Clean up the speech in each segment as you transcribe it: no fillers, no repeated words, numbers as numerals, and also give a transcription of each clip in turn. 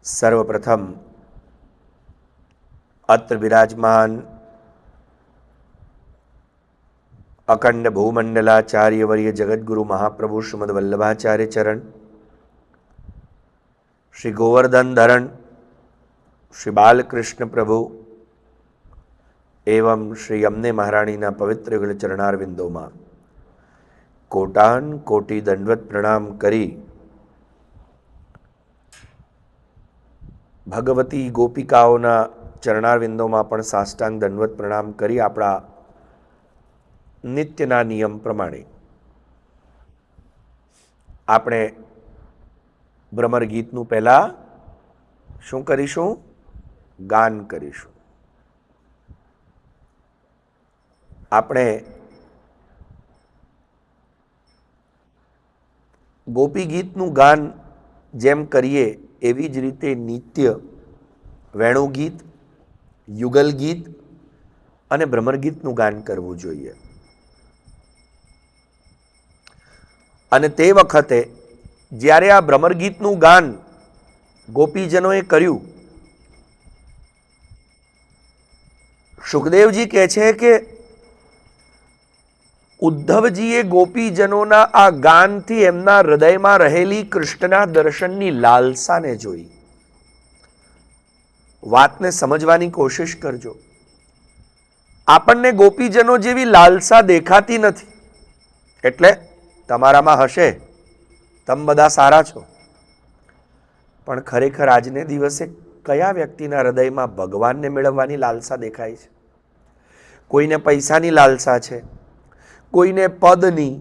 सर्वप्रथम अत्र विराजमान अखंड भूमंडलाचार्य वर्य जगद्गुरु महाप्रभु श्रीमद वल्लभाचार्य चरण, श्री गोवर्धन धरण, श्री बालकृष्ण प्रभु एवं श्री यमुने महाराणी पवित्र युगल चरणारविंदों में कोटान कोटि दंडवत प्रणाम करी भगवती गोपिकाओना चरणारविंदों में पण साष्टांग दंडवत प्रणाम करी आपड़ा नित्यना नियम प्रमाणे આપણે ભ્રમર ગીતનું પહેલા શું કરીશું? ગાન કરીશું. આપણે ગોપી ગીતનું ગાન જેમ કરીએ એવી જ રીતે નિત્ય વેણુ ગીત, યુગલ ગીત અને ભ્રમર ગીતનું ગાન કરવું જોઈએ. અને તે વખતે જ્યારે આ ભ્રમર ગીતનું ગાન ગોપીજનોએ કર્યું, સુખદેવજી કહે છે કે ઉદ્ધવજીએ ગોપીજનોના આ ગાનથી એમના હૃદયમાં રહેલી કૃષ્ણના દર્શનની લાલસાને જોઈ. વાતને સમજવાની કોશિશ કરજો. આપણને ગોપીજનો જેવી લાલસા દેખાતી નથી. એટલે તમારામાં હશે, તમે બધા સારા છો, પણ ખરેખર આજને દિવસે કયા વ્યક્તિના હૃદયમાં ભગવાનને મેળવવાની લાલસા દેખાય છે? કોઈને પૈસાની લાલસા છે, કોઈને પદની,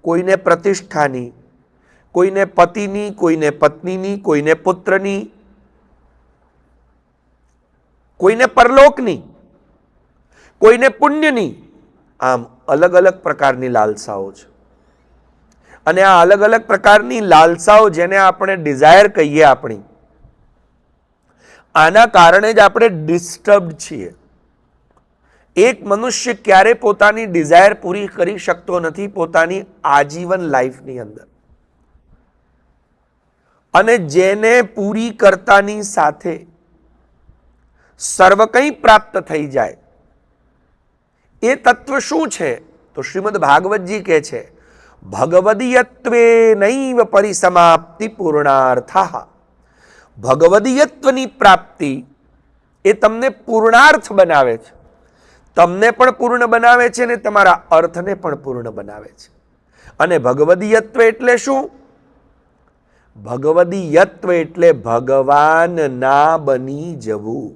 કોઈને પ્રતિષ્ઠાની, કોઈને પતિની, કોઈને પત્નીની, કોઈને પુત્રની, કોઈને પરલોકની, કોઈને પુણ્યની. આમ અલગ અલગ પ્રકારની લાલસાઓ છે. અને આ અલગ અલગ પ્રકારની લાલસાઓ, જેને આપણે ડિઝાયર કહીએ, આપણી આના કારણે જ આપણે ડિસ્ટર્બડ છીએ. એક મનુષ્ય ક્યારે પોતાની ડિઝાયર પૂરી કરી શકતો નથી પોતાની આજીવન લાઈફની અંદર. અને જેને પૂરી કરતાની સાથે સર્વ કંઈ પ્રાપ્ત થઈ જાય એ તત્વ શું છે? તો શ્રીમદ ભાગવતજી કહે છે, ભગવદીયત્વે નૈવ પરિસમાપ્તિ પૂર્ણાર્થઃ. ભગવદીયત્વની પ્રાપ્તિ એ તમને પૂર્ણાર્થ બનાવે છે. તમને પણ પૂર્ણ બનાવે છે ને તમારા અર્થને પણ પૂર્ણ બનાવે છે. અને ભગવદીયત્વ એટલે શું? ભગવદીયત્વ એટલે ભગવાન ના બની જવું.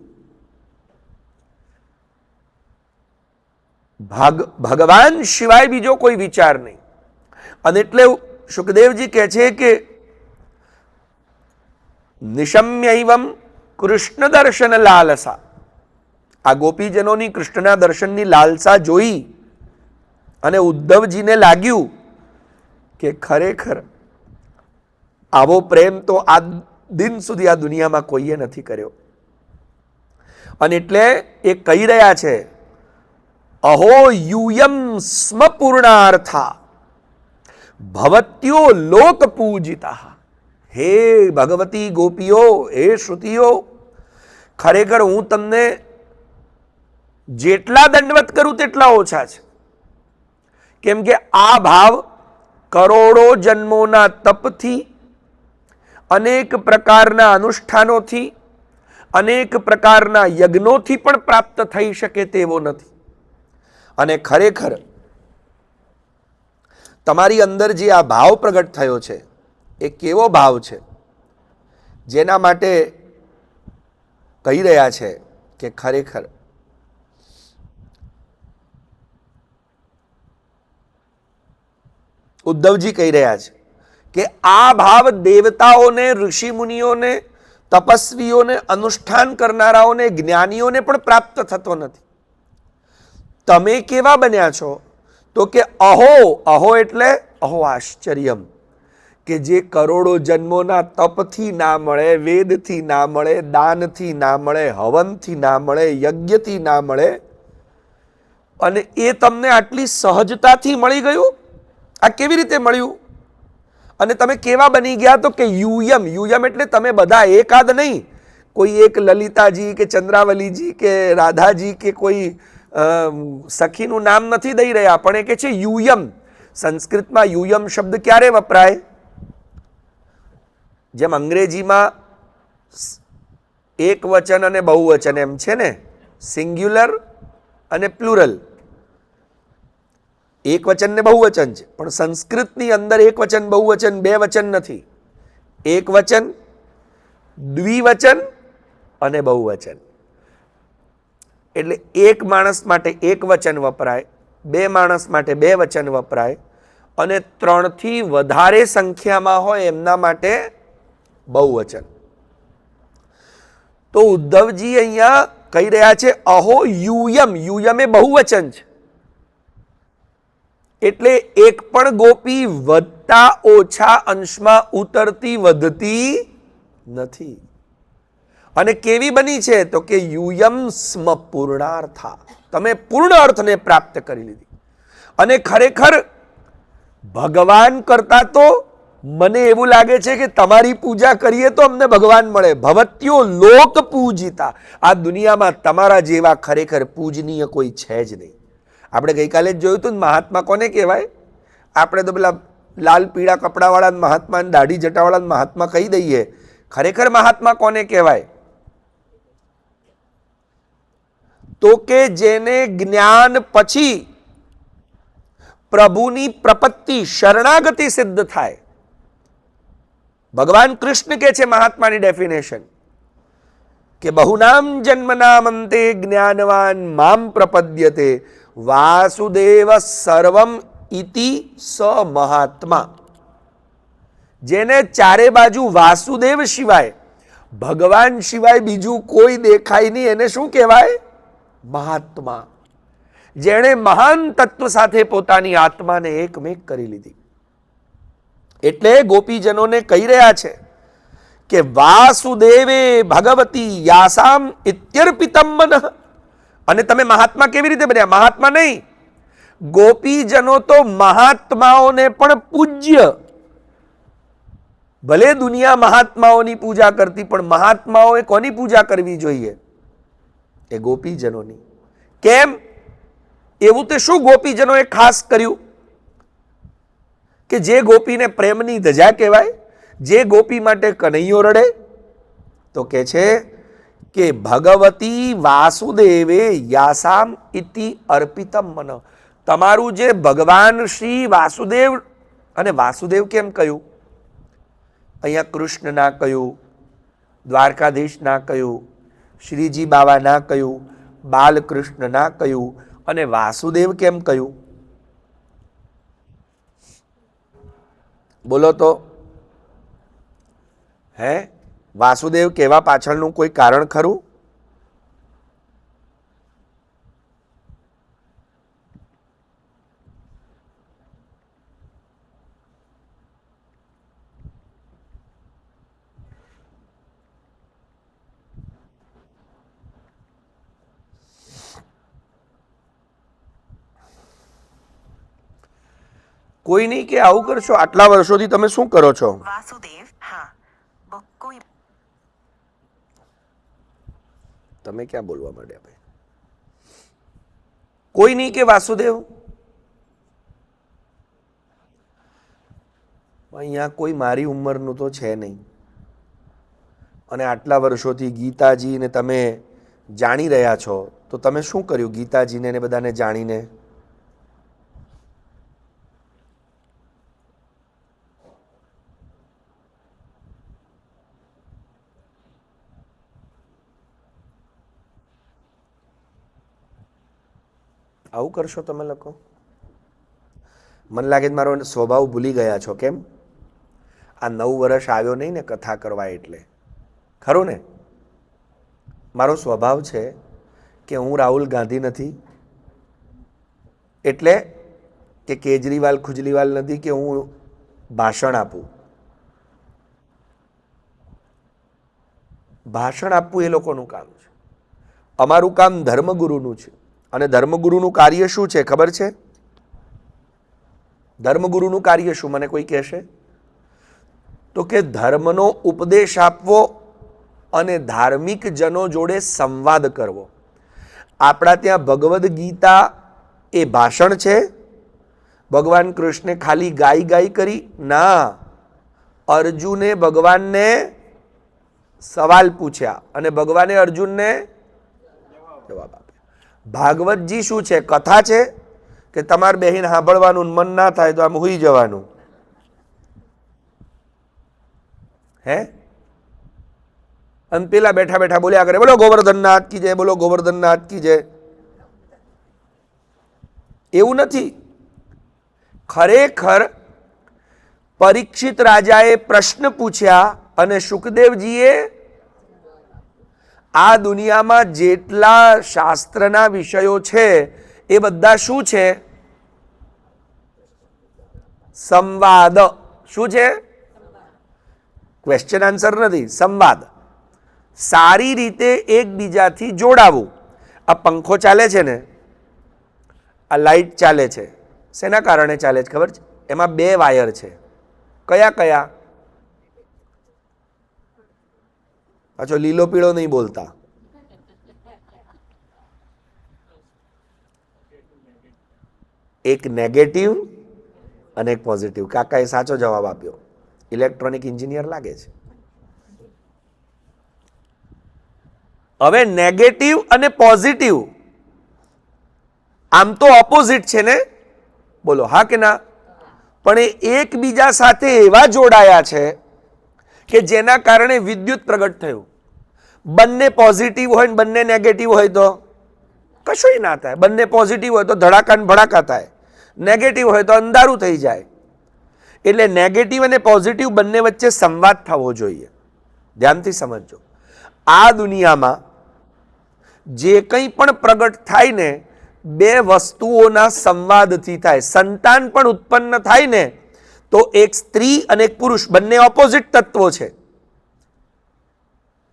ભગવાન સિવાય બીજો કોઈ વિચાર નહીં. અને એટલે સુખદેવજી કહે છે કે નિશમ્યૈવમ કૃષ્ણ દર્શન લાલસા. આ ગોપીજનોની કૃષ્ણના દર્શનની લાલસા જોઈ અને ઉદ્ધવજીને લાગ્યું કે ખરેખર આવો પ્રેમ તો આ દિન સુધી આ દુનિયામાં કોઈએ નથી કર્યો. અને એટલે એ કહી રહ્યા છે, અહો યુયમ સ્મ પૂર્ણાર્થા ભવત્યો લોક પૂજિતા. હે ભગવતી ગોપીઓ, હે શ્રુતિઓ, ખરેખર હું તમને જેટલા દંડવત કરું તેટલા ઓછા છે. કેમ કે આ ભાવ કરોડો જન્મોના તપથી, અનેક પ્રકારના અનુષ્ઠાનોથી, અનેક પ્રકારના યજ્ઞોથી પણ પ્રાપ્ત થઈ શકે તેવો નથી. અને ખરેખર તમારી અંદર જે આ ભાવ પ્રગટ થયો છે એ કેવો ભાવ છે? જેના માટે કહી રહ્યા છે કે ખરેખર ઉદ્ધવજી કહી રહ્યા છે કે આ ભાવ દેવતાઓને, ઋષિ મુનિઓને, તપસ્વીઓને, અનુષ્ઠાન કરનારાઓને, જ્ઞાનીઓને પણ પ્રાપ્ત થતો નથી. તમે કેવા બન્યા છો? તો કે અહો, અહો એટલે અહો આશ્ચર્યમ, કે જે કરોડો જન્મોના તપથી ના મળે, વેદથી ના મળે, દાનથી ના મળે, હવનથી ના મળે, યજ્ઞથી ના મળે, અને એ તમને આટલી સહજતાથી મળી ગયું. આ કેવી રીતે મળ્યું? અને તમે કેવા બની ગયા? તો કે યુયમ. યુયમ એટલે તમે બધા, એકાદ નહીં. કોઈ એક લલિતાજી કે ચંદ્રાવલીજી કે રાધાજી કે કોઈ સખીનું નામ નથી દઈ રહ્યા, પણ એ કે છે યુયમ. સંસ્કૃતમાં યુયમ શબ્દ ક્યારે વપરાય? જેમ અંગ્રેજીમાં એક વચન અને બહુવચન એમ છે ને, સિંગ્યુલર અને પ્લુરલ. એક વચન ને બહુવચન છે, પણ સંસ્કૃતની અંદર એક વચન બહુવચન બે વચન નથી. એક વચન, દ્વિવચન અને બહુવચન. એટલે એક માણસ માટે એક વચન વપરાય, બે માણસ માટે બે વચન વપરાય, અને 3 થી વધારે સંખ્યામાં હોય એમના માટે બહુવચન. તો ઉદ્ધવજી અહીંયા કહી રહ્યા છે અહો યુયમ. યુયમ એ બહુવચન છે. એટલે એક પણ ગોપી વધતા ઓછા અંશમાં ઉતરતી વધતી નથી. અને કેવી બની છે? તો કે યુયમ સ્મ પૂર્ણાર્થા. તમે પૂર્ણ અર્થને પ્રાપ્ત કરી લીધી. અને ખરેખર ભગવાન કરતા તો મને એવું લાગે છે કે તમારી પૂજા કરીએ તો અમને ભગવાન મળે. ભવત્યો લોક પૂજિતા. આ દુનિયામાં તમારા જેવા ખરેખર પૂજનીય કોઈ છે જ નહીં. આપણે ગઈકાલે જ જોયું હતું ને, મહાત્મા કોને કહેવાય? આપણે તો પેલા લાલ પીળા કપડાવાળા મહાત્મા, દાઢી જટાવાળા મહાત્મા કહી દઈએ. ખરેખર મહાત્મા કોને કહેવાય? તો કે જેને જ્ઞાન પછી પ્રભુની પ્રપત્તિ શરણાગતિ સિદ્ધ થાય. ભગવાન કૃષ્ણ કે છે મહાત્માની ડેફિનેશન કે બહુનામ જન્મનામ અંતે જ્ઞાનવાન મામ પ્રપદ્યતે વાસુદેવ સર્વમ ઇતિ સ મહાત્મા. જેને ચારે બાજુ વાસુદેવ સિવાય, ભગવાન સિવાય બીજું કોઈ દેખાય નહીં, એને શું કહેવાય? મહાત્મા. જેણે મહાન તત્વ સાથે પોતાની આત્માને એકમેક કરી લીધી. એટલે ગોપીજનોને કહી રહ્યા છે કે વાસુદેવે ભગવતી યાસામ ઇત્યર્પિતમ મનઃ. અને તમે મહાત્મા કેવી રીતે બન્યા? મહાત્મા નહીં, ગોપીજનો તો મહાત્માઓને પણ પૂજ્ય. ભલે દુનિયા મહાત્માઓની પૂજા કરતી, પણ મહાત્માઓએ કોની પૂજા કરવી જોઈએ? એ ગોપીજનોની. કેમ? એવું તે શું ગોપીજનોએ ખાસ કર્યું કે જે ગોપીને પ્રેમની ધજા કહેવાય, જે ગોપી માટે કનૈયો રડે? તો કે છે કે ભગવતી વાસુદેવે યાસામ ઇતિ અર્પિતમ મન. તમારું જે ભગવાન શ્રી વાસુદેવ, અને વાસુદેવ કેમ કહ્યું? અહીંયા કૃષ્ણ ના કહ્યું, દ્વારકાધીશ ના કહ્યું, શ્રીજી બાવા ના કહ્યું, બાલકૃષ્ણ ના કહ્યું, અને વાસુદેવ કેમ કહ્યું? બોલો તો. હે, વાસુદેવ કહેવા પાછળનું કોઈ કારણ ખરું? કોઈ નહીં કે આવું કરશો? આટલા વર્ષોથી તમે શું કરો છો? વાસુદેવ. હા, કોઈ તમે ક્યાં બોલવા માંડ્યા ભાઈ? કોઈ નહીં કે વાસુદેવ? અહીંયા કોઈ મારી ઉંમરનું તો છે નહીં. અને આટલા વર્ષોથી ગીતાજીને તમે જાણી રહ્યા છો, તો તમે શું કર્યું ગીતાજીને ને બધાને જાણીને? આવું કરશો તમે લોકો? મને લાગે છે મારો સ્વભાવ ભૂલી ગયા છો. કેમ? આ 9 વર્ષ આવ્યો નહીં ને કથા કરવા, એટલે ખરું ને? મારો સ્વભાવ છે કે હું રાહુલ ગાંધી નથી, એટલે કે કેજરીવાલ ખુજલીવાલ નથી કે હું ભાષણ આપું. ભાષણ આપવું એ લોકોનું કામ છે. અમારું કામ ધર્મગુરુનું છે. અને ધર્મગુરુનું કાર્ય શું છે ખબર છે? ધર્મગુરુનું કાર્ય શું? મને કોઈ કહેશે? તો કે ધર્મનો ઉપદેશ આપવો અને ધાર્મિક જનો જોડે સંવાદ કરવો. આપણા ત્યાં ભગવદ્ ગીતા એ ભાષણ છે? ભગવાન કૃષ્ણે ખાલી ગાઈ કરી? ના, અર્જુને ભગવાનને સવાલ પૂછ્યા અને ભગવાને અર્જુનને જવાબ આપ્યો. ભાગવતજી શું છે? કથા છે કે તમારે બેહીને સાંભળવાનું, મન ના થાય તો આમ હુઈ જવાનું? હે? અને પેલા બેઠા બેઠા બોલ્યા કરે, બોલો ગોવર્ધનનાથ કી જય, બોલો ગોવર્ધનનાથ કી જય. એવું નથી. ખરેખર પરીક્ષિત રાજાએ પ્રશ્ન પૂછ્યા અને શુકદેવજીએ આ દુનિયામાં જેટલા શાસ્ત્રના વિષયો છે એ બધા શું છે? સંવાદ. શું છે? ક્વેશ્ચન આન્સર નથી, સંવાદ. સારી રીતે એકબીજાથી જોડાવું. આ પંખો ચાલે છે ને, આ લાઈટ ચાલે છે, શેના કારણે ચાલે છે ખબર છે? એમાં 2 વાયર છે. કયા કયા? પાછો લીલો પીળો નહીં બોલતા. એક નેગેટિવ અને એક પોઝિટિવ. કાકાએ સાચો જવાબ આપ્યો. ઇલેક્ટ્રોનિક એન્જિનિયર લાગે છે. હવે નેગેટિવ અને પોઝિટિવ આમ તો ઓપોઝિટ છે ને? બોલો હા કે ના? પણ એ એકબીજા સાથે એવા જોડાયા છે કે જેના કારણે વિદ્યુત પ્રગટ થયું. બંને પોઝિટિવ હોય ને બંને નેગેટિવ હોય તો કશું ના થાય. બંને પોઝિટિવ હોય તો ધડાકા ને ભડાકા થાય, નેગેટિવ હોય તો અંધારું થઈ જાય. એટલે નેગેટિવ અને પોઝિટિવ બંને વચ્ચે સંવાદ થવો જોઈએ. ધ્યાનથી સમજજો. આ દુનિયામાં જે કંઈ પણ પ્રગટ થાય ને, 2 વસ્તુઓના સંવાદથી થાય. સંતાન પણ ઉત્પન્ન થાય ને તો એક સ્ત્રી અને એક પુરુષ, બંને ઓપોઝિટ તત્વો છે.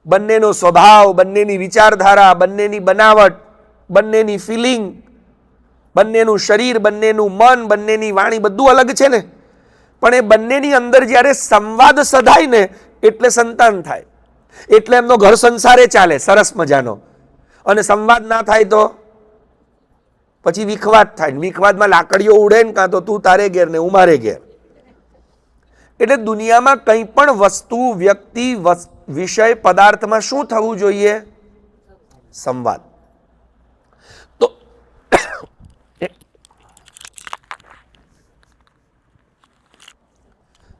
બંનેનો સ્વભાવ, બંનેની વિચારધારા, બંનેની બનાવટ, બંનેની ફિલિંગ, બંનેનું શરીર, બંનેનું મન, બંનેની વાણી બધું અલગ છે ને. પણ એ બંનેની અંદર જ્યારે સંવાદ સધાય ને એટલે સંતાન થાય. એટલે એમનો ઘર સંસારે ચાલે સરસ મજાનો. અને સંવાદ ના થાય તો પછી વિખવાદ થાય. વિખવાદમાં લાકડીઓ ઉડે ને, કાં તો તું તારે ઘેર ને હું મારે ઘેર. એટલે દુનિયામાં કંઈ પણ વસ્તુ, વ્યક્તિ, વિષય, પદાર્થમાં શું થવું જોઈએ? સંવાદ. તો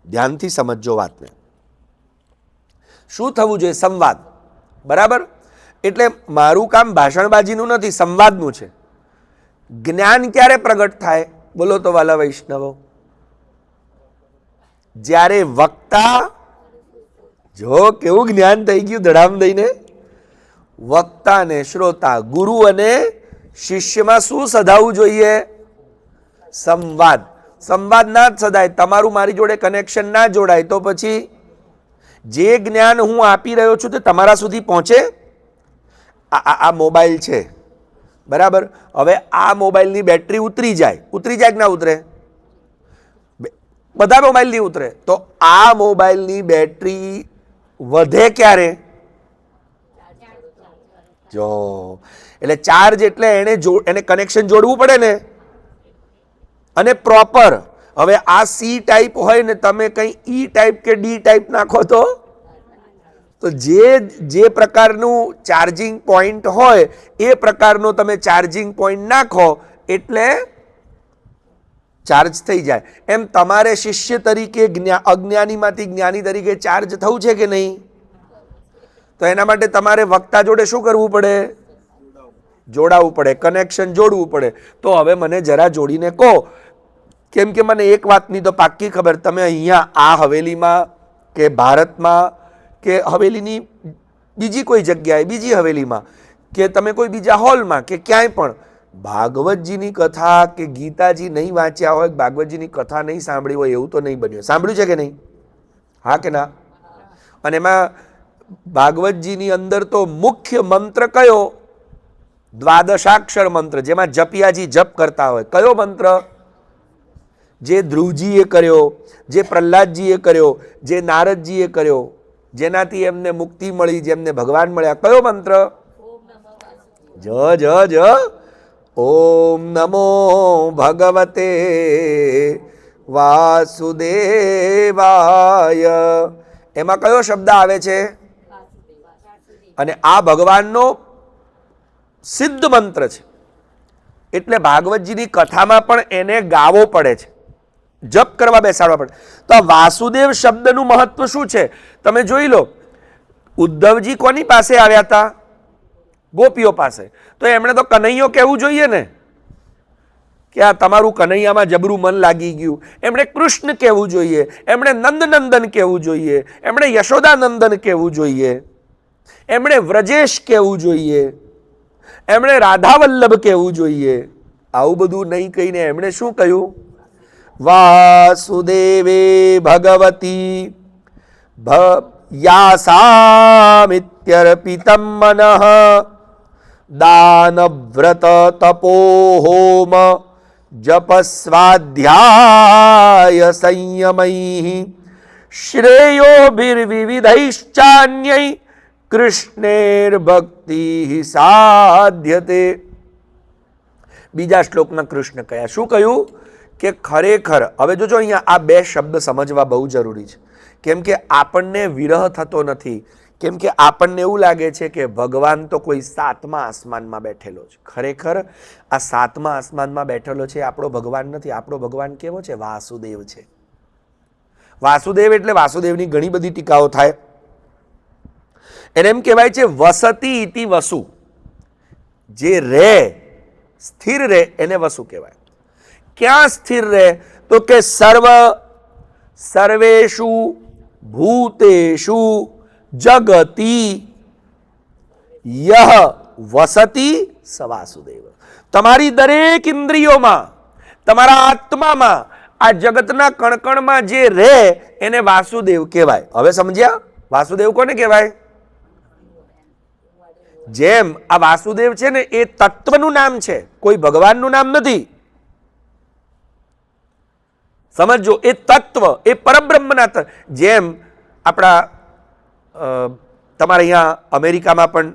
ધ્યાનથી સમજજો વાતને. શું થવું જોઈએ? સંવાદ. બરાબર? એટલે મારું કામ ભાષણબાજીનું નથી, સંવાદનું છે. જ્ઞાન ક્યારે પ્રગટ થાય? બોલો તો વાલા વૈષ્ણવો. જ્યારે વક્તા, જો કેવું જ્ઞાન થઈ ગયું ધડામ દઈને. વક્તા ને શ્રોતા, ગુરુ અને શિષ્યમાં શું સધાવવું જોઈએ? સંવાદ. સંવાદ ના જ સદાય, તમારું મારી જોડે કનેક્શન ના જોડાય તો પછી જે જ્ઞાન હું આપી રહ્યો છું તે તમારા સુધી પહોંચે? આ મોબાઈલ છે, બરાબર? હવે આ મોબાઈલની બેટરી ઉતરી જાય કે ના ઉતરે? બધા મોબાઈલની ઉતરે. તો આ મોબાઈલની બેટરી વધે ક્યારે? જો એટલે ચાર્જ, એટલે એને કનેક્શન જોડવું પડે ને, અને પ્રોપર. હવે આ સી ટાઈપ હોય ને તમે કંઈ ઈ ટાઈપ કે ડી ટાઈપ નાખો તો જે પ્રકારનું ચાર્જિંગ પોઈન્ટ હોય એ પ્રકારનો તમે ચાર્જિંગ પોઈન્ટ નાખો એટલે ચાર્જ થઈ જાય. એમ તમારે શિષ્ય તરીકે અજ્ઞાનીમાંથી જ્ઞાની તરીકે ચાર્જ થવું છે કે નહીં? તો એના માટે તમારે વક્તા જોડે શું કરવું પડે? જોડાવવું પડે, કનેક્શન જોડવું પડે. તો હવે મને જરા જોડીને કહો, કેમ કે મને એક વાતની તો પાક્કી ખબર, તમે અહીંયા આ હવેલીમાં કે ભારતમાં કે હવેલીની બીજી કોઈ જગ્યાએ, બીજી હવેલીમાં કે તમે કોઈ બીજા હોલમાં કે ક્યાંય પણ ભાગવતજીની કથા કે ગીતાજી નહીં વાંચ્યા હોય, ભાગવતજીની કથા નહીં સાંભળી હોય એવું તો નહીં બન્યું. સાંભળ્યું છે કે નહીં? હા કે ના? અને એમાં ભાગવતજીની અંદર તો મુખ્ય મંત્ર કયો? દ્વાદશાક્ષર મંત્ર, જેમાં જપિયાજી જપ કરતા હોય. કયો મંત્ર? જે ધ્રુવજીએ કર્યો, જે પ્રહલાદજીએ કર્યો, જે નારદજીએ કર્યો, જેનાથી એમને મુક્તિ મળી, જેમને ભગવાન મળ્યા, કયો મંત્ર? જ જ જ ઓમ નમો ભગવતે વાસુદેવાય. એમાં કયો શબ્દ આવે છે? અને આ ભગવાનનો સિદ્ધ મંત્ર છે, એટલે ભાગવતજીની કથામાં પણ એને ગાવો પડે છે, જપ કરવા બેસાડવા પડે. તો આ વાસુદેવ શબ્દનું મહત્વ શું છે તમે જોઈ લો. ઉદ્ધવજી કોની પાસે આવ્યા હતા? ગોપીઓ પાસે. તો એમણે તો કનૈયો કહેવું જોઈએ ને, કે આ તમારું કનૈયામાં જબરું મન લાગી ગયું. એમણે કૃષ્ણ કહેવું જોઈએ, એમણે નંદનંદન કહેવું જોઈએ, એમણે યશોદાનંદન કહેવું જોઈએ, એમણે વ્રજેશ કહેવું જોઈએ, એમણે રાધાવલ્લભ કહેવું જોઈએ. આવું બધું નહીં કહીને એમણે શું કહ્યું? વાસુદેવે ભગવતી યાસામિત્યર્પિતમ મનઃ દાનવ્રત તપોહોમ જપસ્વાધ્યાય સંયમૈ શ્રેયોભિર્વિવિધૈશ્ચાન્યૈ કૃષ્ણેર ભક્તિ સાધ્યતે. બીજા શ્લોકમાં કૃષ્ણ કહ્યા, શું કહ્યું? કે ખરેખર હવે જોજો અહીંયા આ બે શબ્દ સમજવા બહુ જરૂરી છે. કેમ કે આપણને વિરહ થતો નથી, કેમ કે આપણને એવું લાગે છે કે ભગવાન તો કોઈ સાતમા આસમાનમાં બેઠેલો છે. ખરેખર આ સાતમા આસમાનમાં બેઠેલો છે આપણો ભગવાન નથી. આપણો ભગવાન કેવો છે? વાસુદેવ છે. વાસુદેવ એટલે વાસુદેવની ઘણી બધી ટીકાઓ થાય. એને એમ કહેવાય છે વસતી ઇતિ વસુ, જે રહે સ્થિર રહે એને વસુ કહેવાય. ક્યાં સ્થિર રહે? તો કે સર્વેષુ ભૂતેષુ જગતી યહ વસતી સ વાસુદેવ. તમારી દરેક ઇન્દ્રિયોમાં, તમારા આત્મામાં, આ જગતના કણકણમાં જે રહે એને વાસુદેવ કહેવાય. હવે સમજ્યા? વાસુદેવ કોને કહેવાય? જેમ આ વાસુદેવ છે ને એ તત્વનું નામ છે, કોઈ ભગવાનનું નામ નથી. સમજો, એ તત્વ, એ પરબ્રહ્મના તત્વ. જેમ આપણા તમારે અહીંયા અમેરિકામાં પણ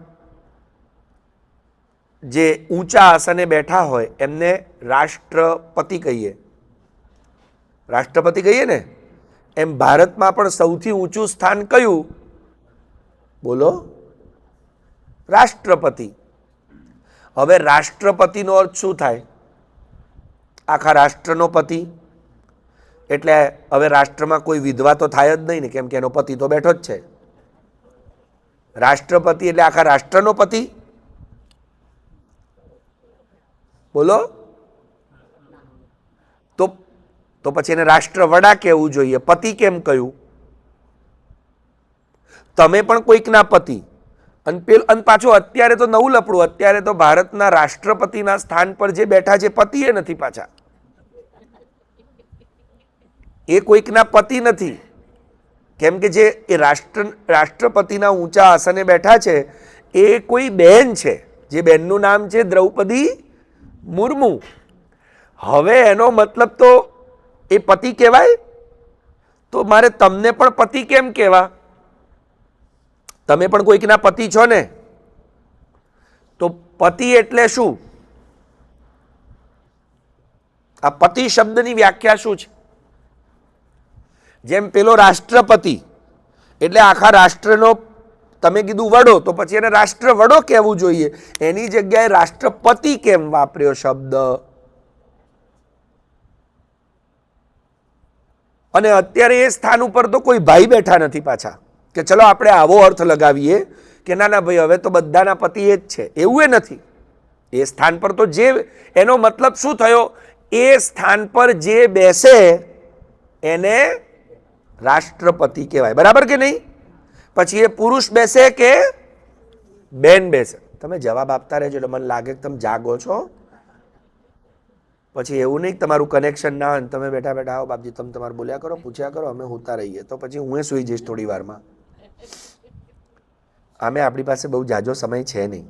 જે ઊંચા આસને બેઠા હોય એમને રાષ્ટ્રપતિ કહીએ, રાષ્ટ્રપતિ કહીએ ને, એમ ભારતમાં પણ સૌથી ઊંચું સ્થાન કયું? બોલો, રાષ્ટ્રપતિ. હવે રાષ્ટ્રપતિનો અર્થ શું થાય? આખા રાષ્ટ્રનો પતિ. એટલે હવે રાષ્ટ્રમાં કોઈ વિધવા તો થાય જ નહીં ને, કેમ કે એનો પતિ તો બેઠો જ છે. રાષ્ટ્રપતિ એટલે આખા રાષ્ટ્રનો પતિ. બોલો, તો પછી એને રાષ્ટ્રવડા કહેવું જોઈએ. પતિ કેમ કહ્યું? તમે પણ કોઈકના પતિ. અને પાછું અત્યારે તો નવું લપડું, અત્યારે તો ભારતના રાષ્ટ્રપતિના સ્થાન પર જે બેઠા છે પતિ એ નથી પાછા. એ કોઈકના પતિ નથી. કેમ કે જે એ રાષ્ટ્રપતિના ઊંચા આસને બેઠા છે એ કોઈ બહેન છે, જે બહેનનું નામ છે દ્રૌપદી મુર્મુ. હવે એનો મતલબ તો એ પતિ કહેવાય? તો મારે તમને પણ પતિ કેમ કહેવા? તમે પણ કોઈકના પતિ છો ને. તો પતિ એટલે શું? આ પતિ શબ્દની વ્યાખ્યા શું છે? જેમ પેલો રાષ્ટ્રપતિ એટલે આખા રાષ્ટ્રનો તમે કીધું વડો, તો પછી એને રાષ્ટ્ર વડો કહેવું જોઈએ. એની જગ્યાએ રાષ્ટ્રપતિ કેમ વાપર્યો શબ્દ? અને અત્યારે એ સ્થાન ઉપર તો કોઈ ભાઈ બેઠા નથી પાછા, કે ચલો આપણે આવો અર્થ લગાવીએ કે ના ના ભાઈ હવે તો બધાના પતિ એ જ છે. એવું એ નથી. એ સ્થાન પર તો જે, એનો મતલબ શું થયો? એ સ્થાન પર જે બેસે એને રાષ્ટ્રપતિ કહેવાય. બરાબર કે નહીં? પછી એ પુરુષ બેસે કે બેન બેસે? તમે જવાબ આપતા રહેજો એટલે મને લાગે કે તમે જાગો છો. પછી એવું નહીં તમારું કનેક્શન ના હોય, તમે બેઠા બેઠા આવો બાપજી તમે તમારે બોલ્યા કરો, પૂછ્યા કરો, અમે હોતા રહીએ, તો પછી હું સૂઈ જઈશ થોડી વારમાં. આમે આપણી પાસે બહુ જાજો સમય છે નહીં,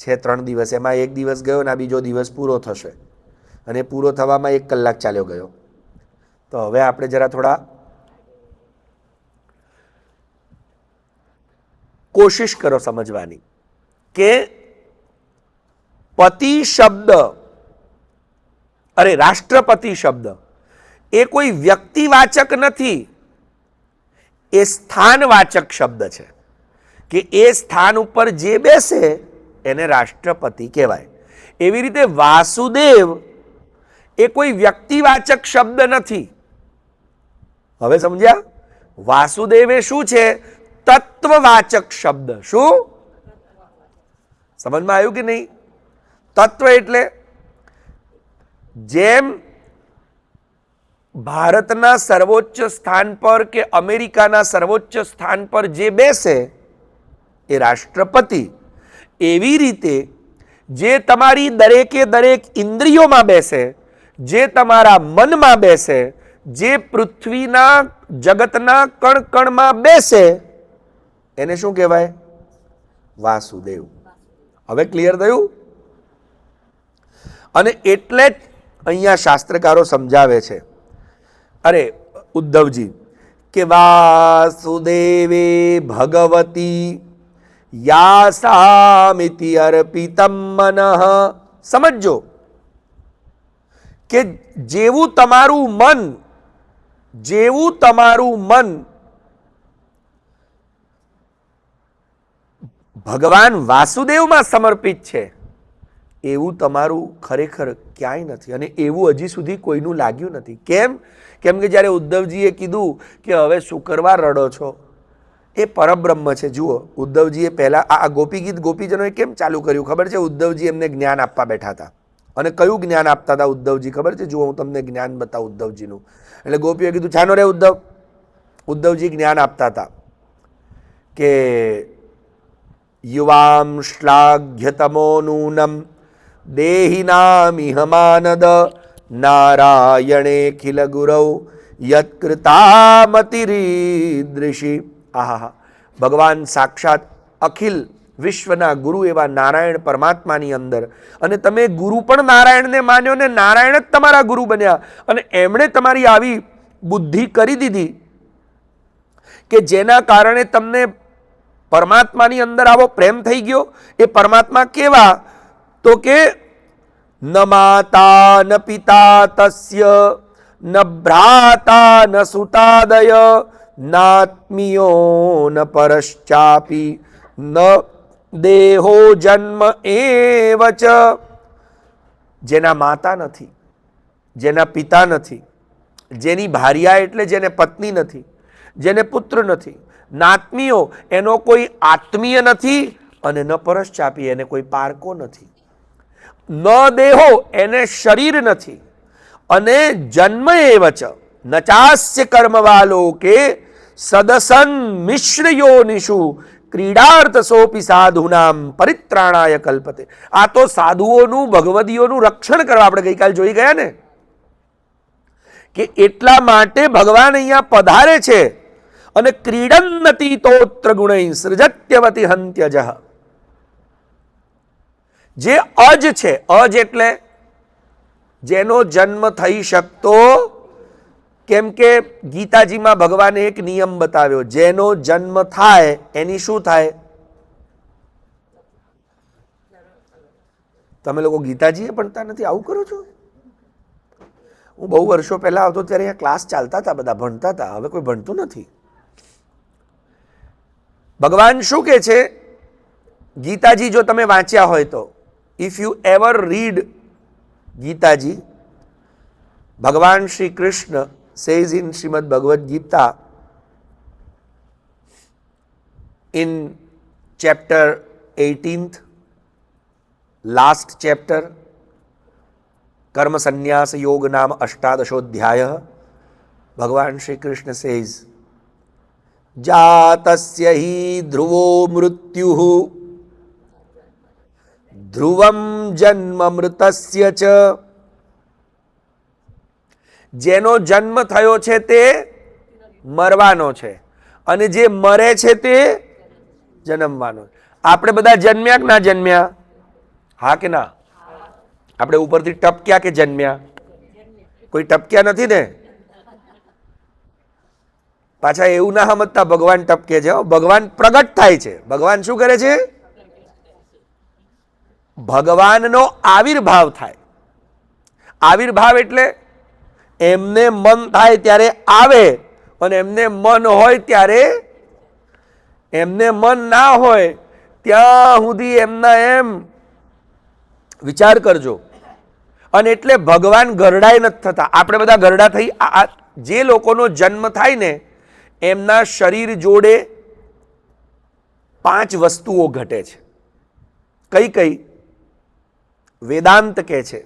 છે 3 દિવસ. એમાં એક દિવસ ગયો ને આ બીજો દિવસ પૂરો થશે, અને પૂરો થવામાં 1 કલાક ચાલ્યો ગયો. તો હવે આપણે જરા થોડા કોશિશ કરો સમજવાની કે પતિ શબ્દ, અરે રાષ્ટ્રપતિ શબ્દ એ કોઈ વ્યક્તિવાચક નથી, એ સ્થાનવાચક શબ્દ છે કે એ સ્થાન ઉપર જે બેસે એને રાષ્ટ્રપતિ કહેવાય. એવી રીતે વાસુદેવ એ કોઈ વ્યક્તિવાચક શબ્દ નથી. હવે સમજ્યા? વાસુદેવ એ શું છે? તત્વવાચક શબ્દ. શું સમજમાં આવ્યું કે નહીં? તત્વ એટલે જેમ ભારતના સર્વોચ્ચ સ્થાન પર કે અમેરિકાના સર્વોચ્ચ સ્થાન પર જે બેસે એ રાષ્ટ્રપતિ, એવી રીતે જે તમારી દરેકે દરેક ઇન્દ્રિયોમાં બેસે, જે તમારા મનમાં બેસે, જે પૃથ્વીના જગતના કણ કણમાં બેસે એને શું કહેવાય? વાસુદેવ. હવે ક્લિયર થયું? અને એટલે જ અહીંયા શાસ્ત્રકારો સમજાવે છે, અરે ઉદ્ધવજી, કે વાસુદેવે ભગવતી યાસામિતિ અર્પિતમ મનઃ. સમજો કે જેવું તમારું મન ભગવાન વાસુદેવમાં સમર્પિત છે એવું તમારું ખરેખર ક્યાંય નથી, અને એવું હજી સુધી કોઈનું લાગ્યું નથી. કેમ? કેમ કે જ્યારે ઉદ્ધવજીએ કીધું કે હવે શુક્રવાર રડો છો, એ પરબ્રહ્મ છે. જુઓ, ઉદ્ધવજીએ પહેલા આ ગોપી ગીત ગોપીજનોએ કેમ ચાલુ કર્યું ખબર છે? ઉદ્ધવજી એમને જ્ઞાન આપવા બેઠા હતા. અને કયું જ્ઞાન આપતા હતા ઉદ્ધવજી ખબર છે? જુઓ, હું તમને જ્ઞાન બતાવું ઉદ્ધવજીનું. એટલે ગોપીએ કીધું છાનો રે ઉદ્ધવ. ઉદ્ધવજી જ્ઞાન આપતા હતા કે યુવામ શ્લાઘ્યતમો નૂનમ દેહિનામિહ માનદ નારાયણે ખિલ ગુરૌ યત્કૃતામતિરીદૃષિ. આહા, ભગવાન સાક્ષાત અખિલ વિશ્વના ગુરુ એવા નારાયણ પરમાત્માની અંદર, અને તમે ગુરુ પણ નારાયણને માન્યો ને નારાયણ જ તમારા ગુરુ બન્યા, અને એમણે તમારી આવી બુદ્ધિ કરી દીધી કે જેના કારણે તમને પરમાત્માની અંદર આવો પ્રેમ થઈ ગયો. એ પરમાત્મા કેવા? તો કે ન માતા ન પિતા તસ્ય ન ભ્રાતા ન સુતાદય નાત્મીયો ન પરશ્ચાપી ન દેહો જન્મ એવ ચ. જેના માતા નથી, જેના પિતા નથી, જેની ભાર્યા એટલે જેને પત્ની નથી, જેને પુત્ર નથી, નાત્મીયો એનો કોઈ આત્મીય નથી, અને ન પરશ્ચાપી એને કોઈ પારકો નથી, ન દેહો એને શરીર નથી, અને જન્મ એવ ચ ન ચાસ્ય કર્મવાલો કે સદસન મિશ્ર યોનિષુ ક્રીડાર્થ સોપી સાધુનામ પરિત્રાણાય કલ્પતે. આ તો સાધુઓનું ભગવદીઓનું રક્ષણ કરવા આપણે ગઈકાલ જોઈ ગયા ને, કે એટલા માટે ભગવાન અહીંયા પધારે છે. અને ક્રીડન્નતી તોત્ર ગુણૈ સૃજત્યવતી હંત્યજઃ. જે અજ છે, અજ એટલે જેનો જન્મ થઈ શકતો, કેમ કે ગીતાજીમાં ભગવાને એક નિયમ બતાવ્યો, જેનો જન્મ થાય એની શું થાય? તમે લોકો ગીતાજીએ ભણતા નથી, આવું કરો છો? હું બહુ વર્ષો પહેલા આવતો ત્યારે અહીંયા ક્લાસ ચાલતા હતા, બધા ભણતા હતા. હવે કોઈ ભણતું નથી. ભગવાન શું કહે છે? ગીતાજી જો તમે વાંચ્યા હોય તો, if you ever read Gitaji, ભગવાન Shri Krishna says in Srimad Bhagavad Gita in chapter 18th, last chapter, कर्म संन्यास योग नाम अष्टादशोध्याय, भगवान श्री कृष्ण says जातस्य हि ध्रुवो मृत्युः ध्रुवम जन्म मृतस्य च. જેનો જન્મ થયો છે તે મરવાનો છે, અને જે મરે છે તે જન્મવાનો. આપણે બધા જન્મ્યા કે ના જન્મ્યા? હા કે ના? આપણે ઉપરથી ટપક્યા કે જન્મ્યા? કોઈ ટપક્યા નથી ને? પાછા એવું ના સમજતા ભગવાન ટપકે છે. ભગવાન પ્રગટ થાય છે. ભગવાન શું કરે છે? ભગવાનનો આવિર્ભાવ થાય. આવિર્ભાવ એટલે એમને મન થાય ત્યારે આવે, અને એમને મન હોય ત્યારે, એમને મન ના હોય ત્યાં સુધી એમના એમ વિચાર કરજો. અને એટલે ભગવાન ગરડાય નથી થતા. આપણે બધા ગરડા થઈ, જે લોકોનો જન્મ થાય ને એમના શરીર જોડે 5 વસ્તુઓ ઘટે છે. કઈ કઈ? વેદાંત કહે છે.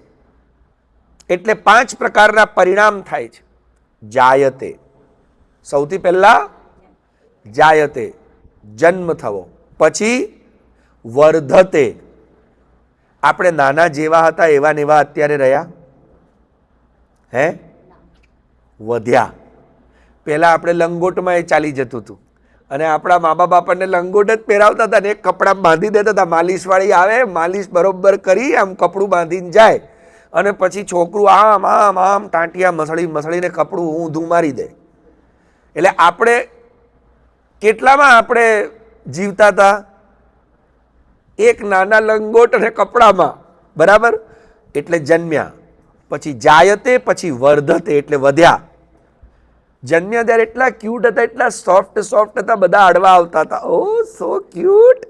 એટલે 5 પ્રકારના પરિણામ થાય છે. જાયતે, સૌથી પહેલા જાયતે, જન્મ થવો. પછી વર્ધતે, આપણે નાના જેવા હતા એવા ને એવા અત્યારે રહ્યા? હે? વધ્યા. પહેલા આપણે લંગોટમાં એ ચાલી જતું હતું, અને આપણા મા બાપ આપણને લંગોટ જ પહેરાવતા હતા ને એક કપડાં બાંધી દેતા હતા. માલિશવાળી આવે, માલિશ બરોબર કરી આમ કપડું બાંધીને જાય, અને પછી છોકરું આમ આમ આમ ટાંટિયા મસળી મસળીને કપડું ઊંધું મારી દે. એટલે આપણે કેટલામાં આપણે જીવતા હતા? એક નાના લંગોટ અને કપડામાં, બરાબર? એટલે જન્મ્યા. પછી જાયતે, પછી વર્ધતે એટલે વધ્યા. જન્મ્યા ત્યારે એટલા ક્યુટ હતા, એટલા સોફ્ટ સોફ્ટ હતા, બધા અડવા આવતા હતા. ઓ સો ક્યુટ.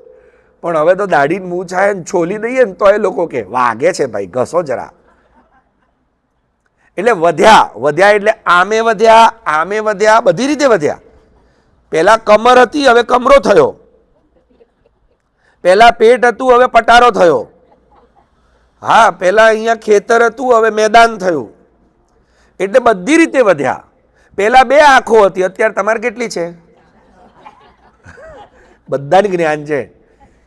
પણ હવે તો દાઢી મૂછ આવે ને છોલી દઈએ ને તો એ લોકો કે વાગે છે ભાઈ, ઘસો જરા. એટલે વધ્યા. વધ્યા એટલે આમે વધ્યા, આમે વધ્યા, બધી રીતે વધ્યા. પહેલા કમર હતી, હવે કમરો થયો. પહેલા પેટ હતું, હવે પટારો થયો. હા, પહેલા અહીંયા ખેતર હતું, હવે મેદાન થયું. એટલે બધી રીતે વધ્યા. પહેલા 2 આંખો હતી, અત્યારે તમારે કેટલી છે? બધાને જ્ઞાન છે.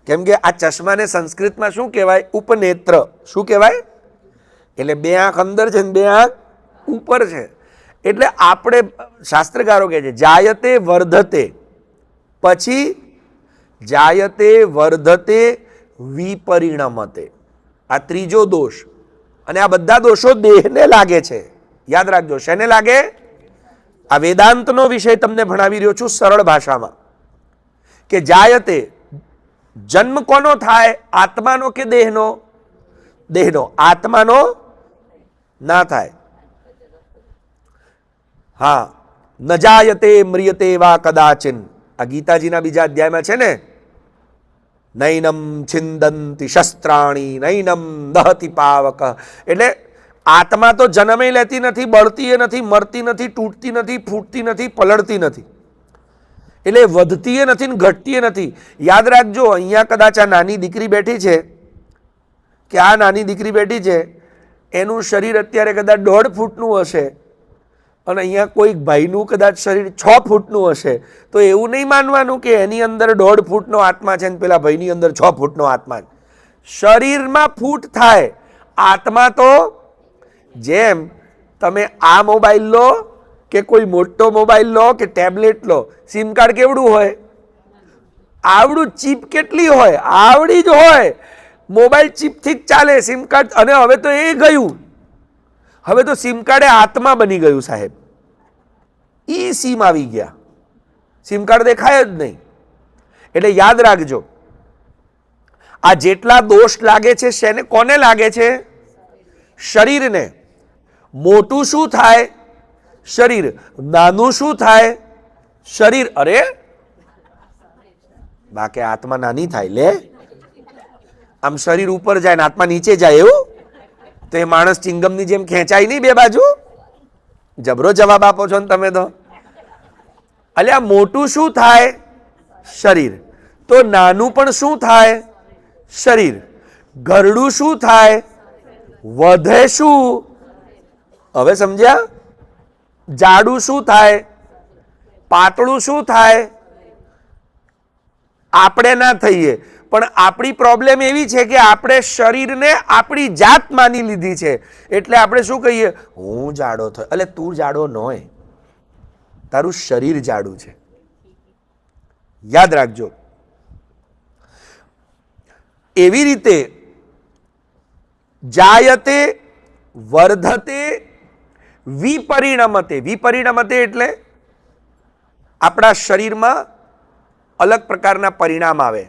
કેમ કે આ ચશ્માને સંસ્કૃતમાં શું કહેવાય? ઉપનેત્ર. શું કહેવાય? એટલે 2 આંખ અંદર છે ને 2 આંખ ઉપર છે. એટલે આપણે શાસ્ત્રકારો કહે છે જાયતે વર્ધતે, પછી જાયતે વર્ધતે વિપરિણમતે. આ ત્રીજો દોષ. અને આ બધા દોષો દેહને લાગે છે. યાદ રાખજો. શેને લાગે? આ વેદાંતનો વિષય તમને ભણાવી રહ્યો છું સરળ ભાષામાં. કે જાયતે, જન્મ કોનો થાય? આત્માનો કે દેહનો? દેહનો. આત્માનો ના થાય. હા, ન જાયતે મ્રિયતે વા કદાચિન. આ ગીતાજીના બીજા અધ્યાયમાં છે ને, નૈનમ છિંદંતિ શસ્ત્રાણી નૈનમ દહતિ પાવક. એટલે આત્મા તો જન્મે લેતી નથી, બળતી નથી, મરતી નથી, તૂટતી નથી, ફૂટતી નથી, પલળતી નથી. એટલે વધતી નથી ને ઘટતી નથી. યાદ રાખજો, અહીંયા કદાચ આ નાની દીકરી બેઠી છે, કે આ નાની દીકરી બેઠી છે, એનું શરીર અત્યારે કદાચ 1.5 ફૂટનું હશે, અને અહીંયા કોઈ ભાઈનું કદાચ શરીર 6 ફૂટનું હશે, તો એવું નહીં માનવાનું કે એની અંદર 1.5 ફૂટનો આત્મા છે ને પેલા ભાઈની અંદર 6 ફૂટનો આત્મા છે. શરીરમાં ફૂટ થાય, આત્મા તો જેમ તમે આ મોબાઈલ લો કે કોઈ મોટો મોબાઈલ લો કે ટેબ્લેટ લો, સિમ કાર્ડ કેવડું હોય? આવડું. ચીપ કેટલી હોય? આવડી જ હોય. મોબાઈલ ચીપથી જ ચાલે, સિમ કાર્ડ. અને હવે તો એ ગયું. હવે તો સિમ કાર્ડ એ આત્મા બની ગયું સાહેબ. ઈ સિમ આવી ગયા, સિમ કાર્ડ દેખાય જ નહીં. એટલે યાદ રાખજો, આ જેટલા દોષ લાગે છે શેને, કોને લાગે છે? શરીરને. મોટું શું થાય? શરીર. નાનું શું થાય? શરીર. અરે બાકી આત્મા નાની થાય. લે, આમ શરીર ઉપર જાય ને આત્મા નીચે જાય એવું? તો એ માણસ ચિંગમની જેમ ખેંચાય નહીં બે બાજુ? જબરો જવાબ આપો છો ને તમે તો. અલ્યા મોટું શું થાય? શરીર. તો નાનું પણ શું થાય? શરીર. ઘરડું શું થાય? વધે શું? હવે સમજ્યા? જાડું શું થાય? પાતળું શું થાય? આપણે ના થઈએ. પણ આપણી પ્રોબ્લેમ એવી છે કે આપણે શરીરને આપણી જાત માની લીધી છે. એટલે આપણે શું કહીએ? હું જાડો થયો. એટલે તું જાડો ન હોય, તારું શરીર જાડું છે. યાદ રાખજો. એવી રીતે જાયતે વર્ધતે વિપરિણમતે. વિપરિણમતે એટલે આપણા શરીરમાં અલગ પ્રકારના પરિણામ આવે.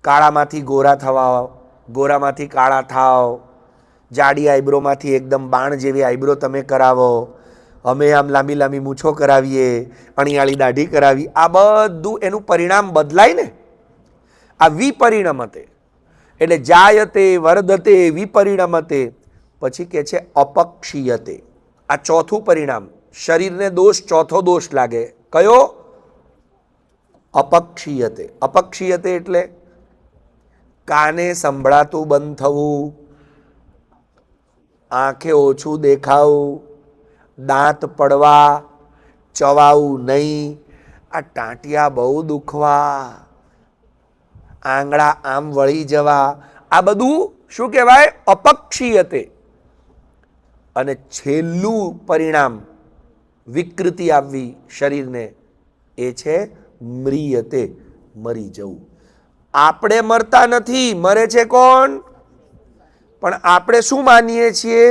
કાળામાંથી ગોરા થવા, ગોરામાંથી કાળા થાવ, જાડી આઈબ્રોમાંથી એકદમ બાણ જેવી આઈબ્રો તમે કરાવો, અમે આમ લાંબી લાંબી મૂછો કરાવીએ, અણિયાળી દાઢી કરાવી, આ બધું એનું પરિણામ બદલાય ને. આ વિપરિણમતે એટલે જાયતે વર્ધતે વિપરિણમતે, પછી કે છે અપક્ષીયતે. આ ચોથું પરિણામ. શરીરને દોષ ચોથો દોષ લાગે. કયો? અપક્ષીયતે. અપક્ષીયતે એટલે કાને સંભળાતું બંધ થવું, આંખે ઓછું દેખાવું, દાંત પડવા, ચવાવું નહીં, આ ટાંટિયા બહુ દુખવા, આંગળા આમ વળી જવા, આ બધું શું કહેવાય? અપક્ષીયતે. અને છેલ્લું પરિણામ વિકૃતિ આવવી શરીરને, એ છે મ્રિયતે, મરી જવું. આપણે મરતા નથી, મરે છે કોણ? પણ આપણે શું માનીએ છીએ?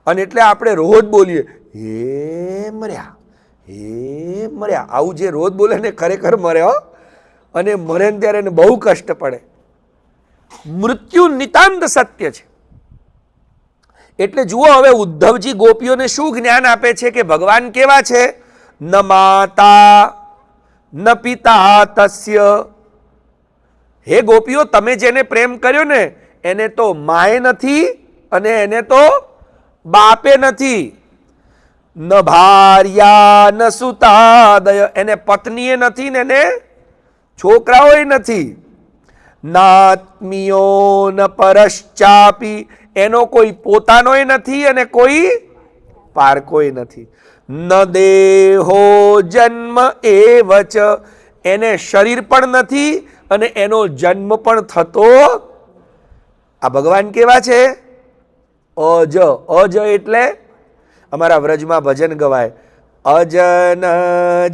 અને એટલે આપણે રોજ બોલીએ હે મર્યા, હે મર્યા. આવું જે રોજ બોલે ને ખરેખર મરે હો. અને મરે ને ત્યારે એને બહુ કષ્ટ પડે. મૃત્યુ નિતાંત સત્ય છે. એટલે જુઓ હવે ઉદ્ધવજી ગોપીઓને શું જ્ઞાન આપે છે કે ભગવાન કેવા છે? ન માતા ન પિતા તસ્ય. હે ગોપીઓ, તમે જેને પ્રેમ કર્યો ને એને તો માએ નથી અને એને તો બાપે નથી. ન ભાર્યા ન સુતાદય, એને પત્નીએ નથી ને એને છોકરાઓય નથી. નાત્મીયો ન પરશ્ચાપી, એનો કોઈ પોતાનોય નથી અને કોઈ પારકોય નથી. ન દેહો જન્મ એવચ, એને શરીર પણ નથી અને એનો જન્મ પણ થતો. આ ભગવાન કેવા છે? અજ. અજ એટલે અમારા વ્રજમાં ભજન ગવાય, અજન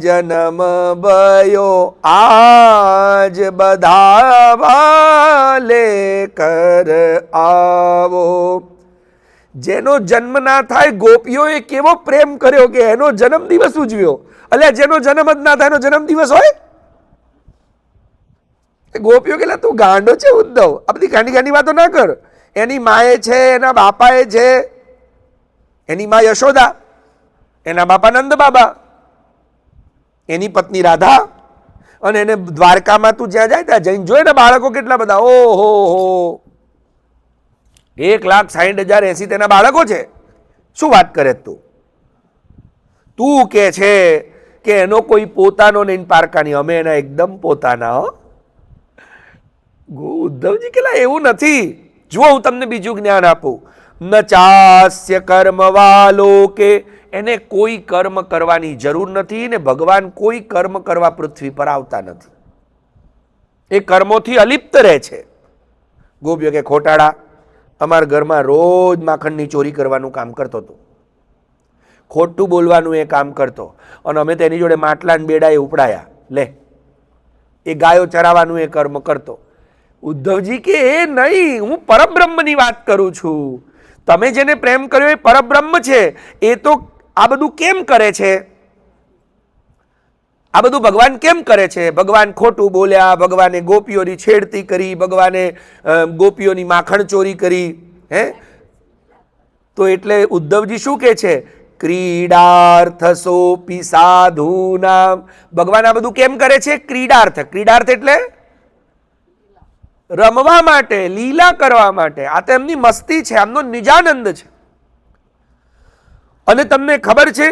જન્મ ભયો આજ બધા વાલે કર આવો. જેનો જન્મ ના થાય, ગોપીઓએ કેવો પ્રેમ કર્યો કે એનો જન્મદિવસ ઉજવ્યો. અલ્યા જેનો જન્મ જ ના થાય એનો જન્મદિવસ હોય? ગોપીઓ કેટલા તું ગાંડો છે ઉદ્ધવ, આ બધી ગાંડી ગાંડી વાતો ના કર. એની માએ છે, એના બાપાએ છે. એની મા યશોદા, એના બાપા નંદ બાબા, એની પત્ની રાધા. અને એને દ્વારકામાં તું જ્યાં જાય ત્યાં જઈને જોઈ ને બાળકો કેટલા બધા. ઓહો હો, 1,60,80 તેના બાળકો છે. શું વાત કરે તું? તું કે છે કે એનો કોઈ પોતાનો નહીં પારકાની, અમે એના એકદમ પોતાના. હો ઉદ્ધવજી કેટલા, એવું નથી. જુઓ હું તમને બીજું જ્ઞાન આપું. ન ચાસ્ય કર્મ વાલો, કે એને કોઈ કર્મ કરવાની જરૂર નથી ને ભગવાન કોઈ કર્મ કરવા પૃથ્વી પર આવતા નથી. એ કર્મોથી અલિપ્ત રહે છે. ગોપીઓ કે ખોટાડા, અમારા ઘરમાં રોજ માખણની ચોરી કરવાનું કામ કરતો હતો, ખોટું બોલવાનું એ કામ કરતો, અને અમે તેની જોડે માટલા ને બેડા એ ઉપડાયા. લે, એ ગાયો ચરાવવાનું એ કર્મ કરતો. ઉદ્ધવજી કે એ નહીં, હું પરબ્રહ્મની વાત કરું છું. તમે જેને પ્રેમ કર્યો એ પરબ્રહ્મ છે. એ તો આ બધું કેમ કરે છે? આ બધું ભગવાન કેમ કરે છે? ભગવાન ખોટું બોલ્યા, ભગવાને ગોપીઓની છેડતી કરી, ભગવાને ગોપીઓની માખણ ચોરી કરી. હે તો એટલે ઉદ્ધવજી શું કહે છે? ક્રીડાર્થ સોપી સાધુનામ. ભગવાન આ બધું કેમ કરે છે? ક્રીડાર્થ. ક્રીડાર્થ એટલે રમવા માટે, લીલા કરવા માટે. આ તો એમની મસ્તી છે, એમનો નિજાનંદ છે. અને તમને ખબર છે,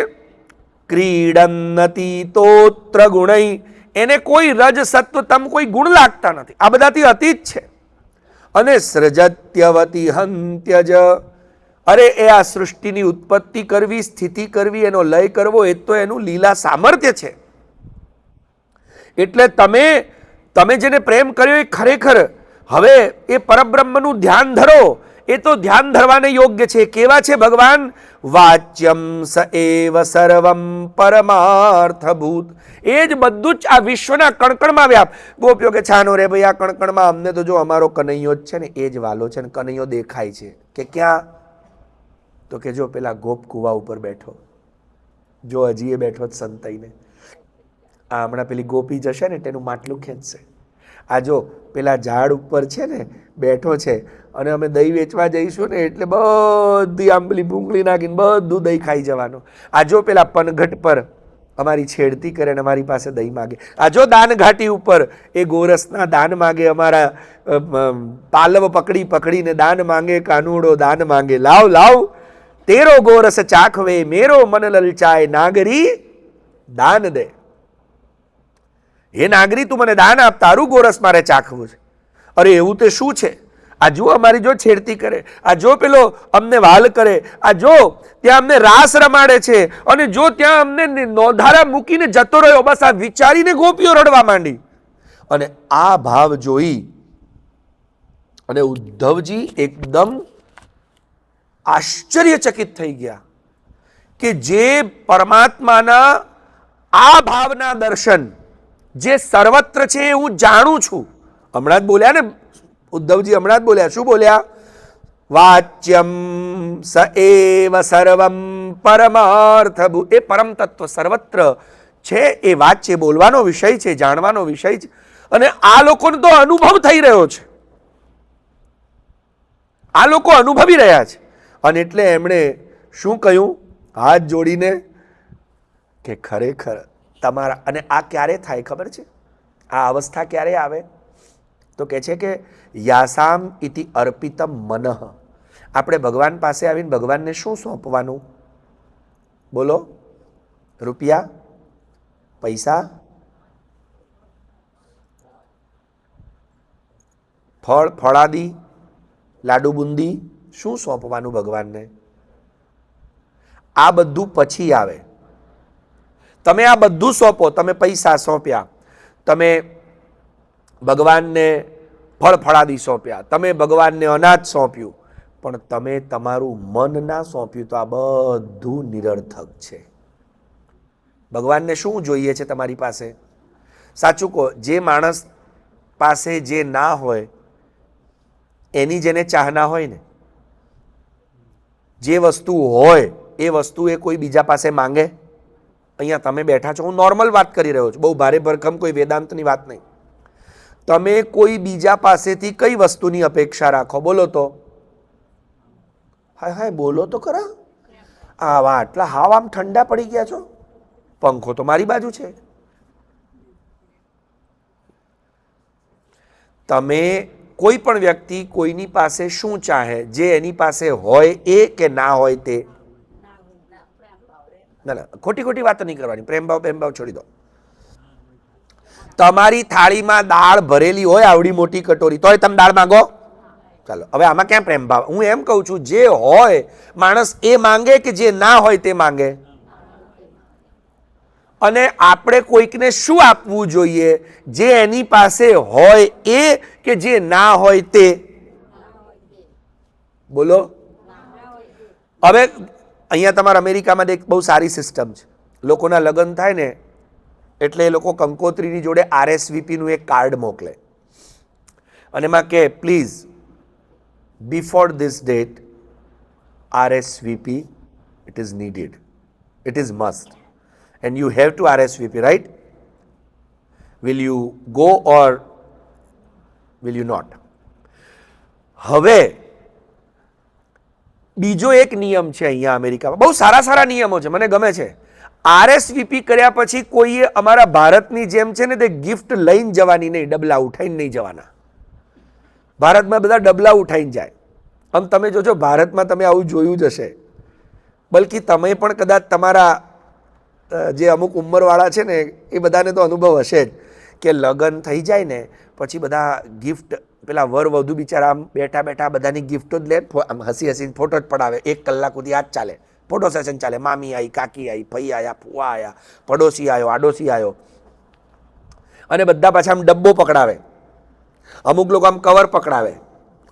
ક્રીડન્નતિ તોત્ર ગુણઈ, એને કોઈ રજ સત્વ તમ કોઈ ગુણ લાગતા નથી. આ બધાથી અતીત છે. અને સૃજત્યવતી હંત્યજ, અરે એ આ સૃષ્ટિની ઉત્પત્તિ કરવી, સ્થિતિ કરવી, એનો લય કરવો, એ તો એનું લીલા સામર્થ્ય છે. એટલે તમે જેને પ્રેમ કર્યો એ ખરેખર હવે એ પરબ્રહ્મનું ધ્યાન ધરો. એ તો ધ્યાન ધરવાને યોગ્ય છે. કેવા છે ભગવાન? વાચ્યમ સ એવ સર્વમ પરમાર્થભૂત. એ જ બધું જ આ વિશ્વના કણકણમાં વ્યાપ. ગોપીઓ કે છાનો રે ભાઈ, આ કણકણમાં અમને તો જો અમારો કનૈયો જ છે ને, એ જ વાલો છે ને. કનૈયો દેખાય છે કે ક્યાં? તો કે જો પેલા ગોપ કુવા ઉપર બેઠો. જો હજી એ બેઠો જ સંતાઈને, આ હમણાં પેલી ગોપી જશે ને તેનું માટલું ખેંચશે. આ જો પેલા ઝાડ ઉપર છે ને બેઠો છે, અને અમે દહીં વેચવા જઈશું ને એટલે બધી આમ પેલી ભૂંગળી નાખીને બધું દહીં ખાઈ જવાનું. આ જો પેલા પનઘટ પર અમારી છેડતી કરે ને અમારી પાસે દહીં માગે. આ જો દાન ઘાટી ઉપર એ ગોરસના દાન માગે, અમારા પાલવ પકડી પકડીને દાન માંગે, કાનુડો દાન માંગે, લાવ લાવ તેરો ગોરસ ચાખવે મેરો મન લલચાય, નાગરી દાન દે. હે નાગરી તું મને દાન આપ, તારું ગોરસ મારે ચાખવું છે. અરે એવું તે શું છે, આ જો અમારી જો છેડતી કરે, આ જો પેલો અમને વાલ કરે, આ જો ત્યાં અમને રાસ રમાડે છે, અને જો ત્યાં અમને નોધારા મૂકીને જતો રહ્યો. બસ આ વિચારીને ગોપીઓ રડવા માંડી. અને આ ભાવ જોઈ અને ઉદ્ધવજી એકદમ આશ્ચર્યચકિત થઈ ગયા કે જે પરમાત્માના આ ભાવના દર્શન જે સર્વત્ર છે એ હું જાણું છું. હમણાં જ બોલ્યા ને ઉદ્ધવજી, હમણાં જ બોલ્યા. શું બોલ્યા? વાચ્યમ સ એવ સર્વમ પરમાર્થ ભૂ. એ પરમ તત્વ સર્વત્ર છે, એ વાચ્ય બોલવાનો વિષય છે, જાણવાનો વિષય છે. અને આ લોકોને તો અનુભવ થઈ રહ્યો છે, આ લોકો અનુભવી રહ્યા છે. અને એટલે એમણે શું કહ્યું? હાથ જોડીને કે ખરેખર તમારા, અને આ ક્યારે થાય ખબર છે? આ અવસ્થા ક્યારે આવે? તો કહે છે કે યાસામ ઇતિ અર્પિતમ મનઃ. આપણે ભગવાન પાસે આવીને ભગવાનને શું સોંપવાનું? બોલો? રૂપિયા, પૈસા, ફળ ફળાદી, લાડુ બુંદી, શું સોંપવાનું ભગવાનને? આ બધું પછી આવે. તમે આ બધું સોંપો, તમે પૈસા સોંપ્યા, તમે ભગવાનને ફળ ફળાદી સોંપ્યા, તમે ભગવાનને અનાજ સોંપ્યું, પણ તમે તમારું મન ના સોંપ્યું તો આ બધું નિરર્થક છે. ભગવાનને શું જોઈએ છે તમારી પાસે? સાચું કહો, જે માણસ પાસે જે ના હોય એની જેને ચાહના હોય ને, જે વસ્તુ હોય એ વસ્તુ એ કોઈ બીજા પાસે માંગે? અહીંયા તમે બેઠા છો, હું નોર્મલ વાત કરી રહ્યો છું, બહુ ભારે ભરખમ કોઈ વેદાંતની વાત નહીં. તમે કોઈ બીજા પાસેથી કઈ વસ્તુની અપેક્ષા રાખો? બોલો તો. હાય હાય બોલો તો ખરા. આવા આટલા હાવ આમ ઠંડા પડી ગયા છો. પંખો તો મારી બાજુ છે. તમે કોઈ પણ વ્યક્તિ કોઈની પાસે શું ચાહે? જે એની પાસે હોય એ કે ના હોય તે? ના ના, ખોટી ખોટી વાતો નહીં કરવાની. પ્રેમ ભાવ છોડી દો. તમારી થાળીમાં દાળ ભરેલી હોય આવડી મોટી કટોરી, તોય તમે દાળ માંગો? ચાલો, હવે આમાં ક્યાં પ્રેમ ભાવ? હું એમ કહું છું, જે હોય માણસ એ માંગે કે જે ના હોય તે માંગે? અને આપણે કોઈકને શું આપવું જોઈએ? જે એની પાસે હોય એ કે જે ના હોય તે? બોલો. હવે અહીંયા તમારા અમેરિકામાં એક બહુ સારી સિસ્ટમ છે. લોકોના લગ્ન થાય ને એટલે એ લોકો કંકોત્રીની જોડે RSVPનું એક કાર્ડ મોકલે, અને એમાં કે please before this date RSVP it is needed, it is must, and you have to RSVP, right? Will you go or will you not? હવે બીજો એક નિયમ છે અહીંયા અમેરિકામાં, બહુ સારા સારા નિયમો છે, મને ગમે છે. RSVP કર્યા પછી કોઈએ અમારા ભારતની જેમ છે ને તે ગિફ્ટ લઈને જવાની નહીં, ડબલા ઉઠાઈને નહીં જવાના. ભારતમાં બધા ડબલા ઉઠાઈને જાય. આમ તમે જોજો, ભારતમાં તમે આવું જોયું જ હશે. બલકી તમે પણ કદાચ તમારા જે અમુક ઉંમરવાળા છે ને એ બધાને તો અનુભવ હશે જ કે લગ્ન થઈ જાય ને પછી બધા ગિફ્ટ, પેલા વર વધુ બિચારા આમ બેઠા બેઠા બધાની ગિફ્ટો જ લે, આમ હસી હસીને ફોટો જ પડાવે. 1 કલાક સુધી આ જ ચાલે, ફોટો સેશન ચાલે. મામી આવી, કાકી આવી, ફઈ આવ્યા, ફુવા આવ્યા, પડોશી આવ્યો, આડોશી આવ્યો, અને બધા પાછા આમ ડબ્બો પકડાવે. અમુક લોકો આમ કવર પકડાવે,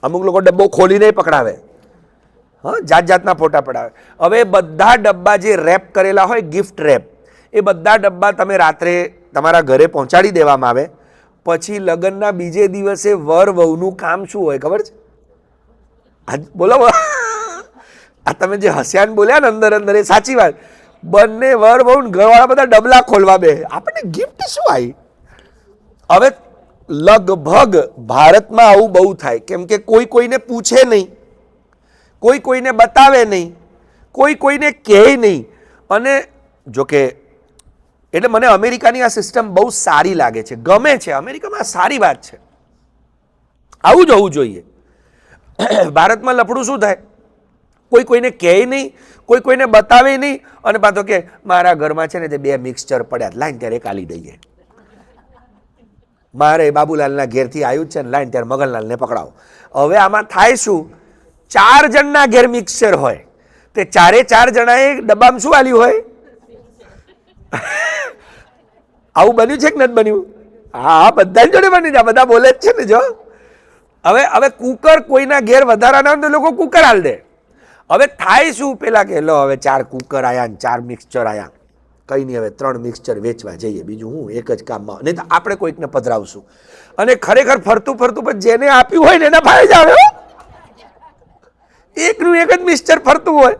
અમુક લોકો ડબ્બો ખોલીને પકડાવે. હા, જાત જાતના ફોટા પડાવે. હવે બધા ડબ્બા જે રેપ કરેલા હોય, ગિફ્ટ રેપ, એ બધા ડબ્બા તમે રાત્રે તમારા ઘરે પહોંચાડી દેવામાં આવે. પછી લગ્નના બીજે દિવસે વર વહુનું કામ શું હોય ખબર છે? બોલો. આ તમે જે હસ્યાન બોલ્યા ને અંદર અંદર, એ સાચી વાત. બંને વર બહુ ઘરવાળા બધા ડબલા ખોલવા બે, આપણને ગિફ્ટ શું આવી? હવે લગભગ ભારતમાં આવું બહુ થાય, કેમ કે કોઈ કોઈને પૂછે નહીં, કોઈ કોઈને બતાવે નહીં, કોઈ કોઈને કહે નહીં. અને જોકે એટલે મને અમેરિકાની આ સિસ્ટમ બહુ સારી લાગે છે, ગમે છે. અમેરિકામાં સારી વાત છે, આવું જ હોવું જોઈએ. ભારતમાં લફડું શું થાય? કોઈ કોઈને કહે નહીં, કોઈ કોઈને બતાવે નહીં, અને પાછો કે મારા ઘરમાં છે ને તે 2 મિક્સચર પડ્યા, લાઈન ત્યારે એક આલી દઈએ. મારે બાબુલાલના ઘેરથી આવ્યું છે ને, લાઈન ત્યારે મગનલાલને પકડાવો. હવે આમાં થાય શું? 4 જણના ઘેર મિક્સચર હોય, તે 4 જણાએ ડબ્બામાં શું આલ્યું હોય? આવું બન્યું છે કે નથી બન્યું? હા, બધા જોડે બન્યું છે, બધા બોલે જ છે ને. જો હવે કુકર કોઈના ઘેર વધારાના હોય તો લોકો કુકર આલ દે. હવે થાય શું? પેલા કે લો હવે 4 કુકર આયા ને 4 મિક્સચર આયા, કઈ નહીં, હવે 3 મિક્સચર વેચવા જઈએ, બીજું હું એક જ કામમાં, નહીં તો આપણે કોઈકને પધરાવશું. અને ખરેખર ફરતું ફરતું પણ જેને આપ્યું હોય ને એના ભાઈ જ આવે. એકનું એક જ મિક્સચર ફરતું હોય.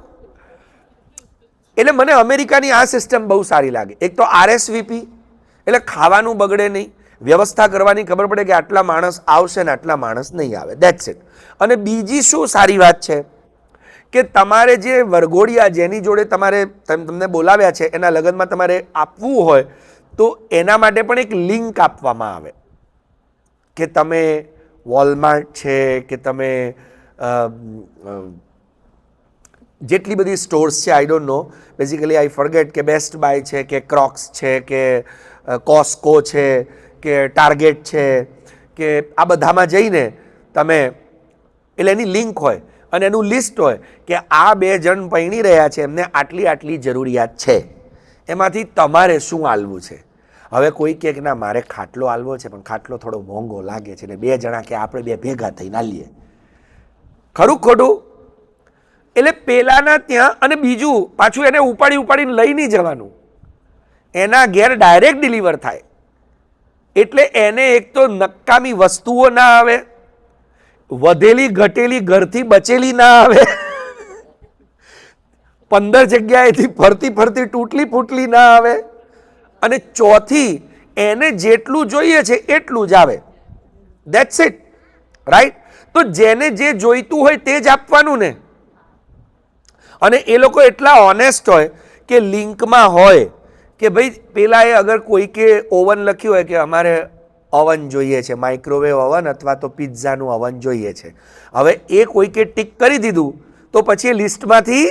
એટલે મને અમેરિકાની આ સિસ્ટમ બહુ સારી લાગે. એક તો RSVP, એટલે ખાવાનું બગડે નહીં, વ્યવસ્થા કરવાની ખબર પડે કે આટલા માણસ આવશે ને આટલા માણસ નહીં આવે, દેટ્સ ઇટ. અને બીજી શું સારી વાત છે કે તમારે જે વરઘોડિયા જેની જોડે તમને બોલાવ્યા છે એના લગ્નમાં તમારે આપવું હોય તો એના માટે પણ એક લિંક આપવામાં આવે કે તમે વોલમાર્ટ છે કે તમે જેટલી બધી સ્ટોર્સ છે, I don't know, basically I forget, કે બેસ્ટ બાય છે કે ક્રોક્સ છે કે કોસ્કો છે કે ટાર્ગેટ છે કે આ બધામાં જઈને તમે, એટલે એની લિંક હોય અને એનું લિસ્ટ હોય કે આ 2 જણ પૈણી રહ્યા છે, એમને આટલી આટલી જરૂરિયાત છે, એમાંથી તમારે શું આલવું છે. હવે કોઈ કહે કે ના મારે ખાટલો આલવો છે પણ ખાટલો થોડો મોંઘો લાગે છે, એટલે 2 જણા કે આપણે 2 ભેગા થઈને આલીએ. ખરું ખોટું? એટલે પેલાના ત્યાં, અને બીજું પાછું એને ઉપાડીને લઈ નહીં જવાનું, એના ઘેર ડાયરેક્ટ ડિલિવર થાય. એટલે એને એક તો નકામી વસ્તુઓ ના આવે, વધેલી ઘટેલી ઘરથી બચેલી ના આવે, 15 જગ્યાએથી ફરતી તૂટલી ફૂટલી ના આવે, અને ચોથી એને જેટલું જોઈએ છે એટલું જ આવે. That's it, right? તો જેને જે જોઈતું હોય તે જ આપવાનું ને. અને એ લોકો એટલા ઓનેસ્ટ હોય કે લિંકમાં હોય કે ભાઈ પેલા એ અગર કોઈકે ઓવન લખ્યું હોય કે અમારે ઓવન જોઈએ છે, માઇક્રોવેવ ઓવન અથવા તો પિઝાનું ઓવન જોઈએ છે, હવે એ કોઈકે ટિક કરી દીધું તો પછી એ લિસ્ટમાંથી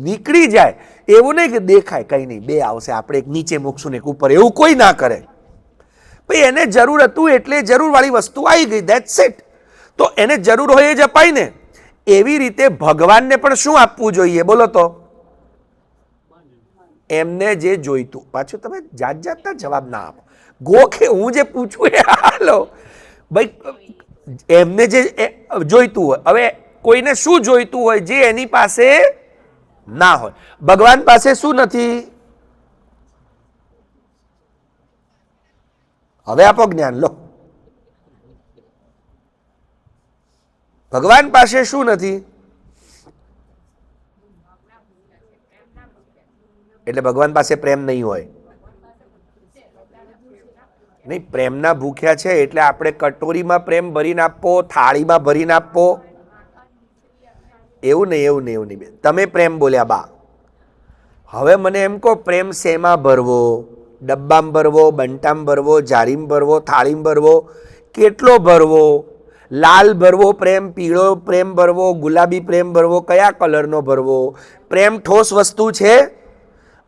નીકળી જાય. એવું નહીં કે દેખાય કંઈ નહીં, 2 આવશે, આપણે એક નીચે મૂકશું ને એક ઉપર, એવું કોઈ ના કરે. ભાઈ એને જરૂર હતું એટલે જરૂરવાળી વસ્તુ આવી ગઈ, ધેટ્સ ઇટ. તો એને જરૂર હોય એ જ અપાય ને. એવી રીતે ભગવાનને પણ શું આપવું જોઈએ બોલો તો? એમને જે જોઈતું. પાછું તમે જાત જાતના જવાબ ના આપો, ગોખે હું જે પૂછું એ હાલો ભાઈ. એમને જે જોઈતું હોય, હવે કોઈને શું જોઈતું હોય જે એની પાસે ના હોય. ભગવાન પાસે શું નથી? હવે આપો જ્ઞાન લો. ભગવાન પાસે શું નથી? એટલે ભગવાન પાસે પ્રેમ નહીં હોય. નહીં, પ્રેમના ભૂખ્યા છે એટલે આપણે કટોરીમાં પ્રેમ ભરીને આપવો, થાળીમાં ભરીને આપવો, એવું નહીં. તમે પ્રેમ બોલ્યા બા. હવે મને એમ કહો પ્રેમ શેમાં ભરવો? ડબ્બામાં ભરવો, બંટામાં ભરવો, જારીમાં ભરવો, થાળીમાં ભરવો, કેટલો ભરવો? લાલ ભરવો પ્રેમ, પીળો પ્રેમ ભરવો, ગુલાબી પ્રેમ ભરવો, કયા કલરનો ભરવો? પ્રેમ ઠોસ વસ્તુ છે?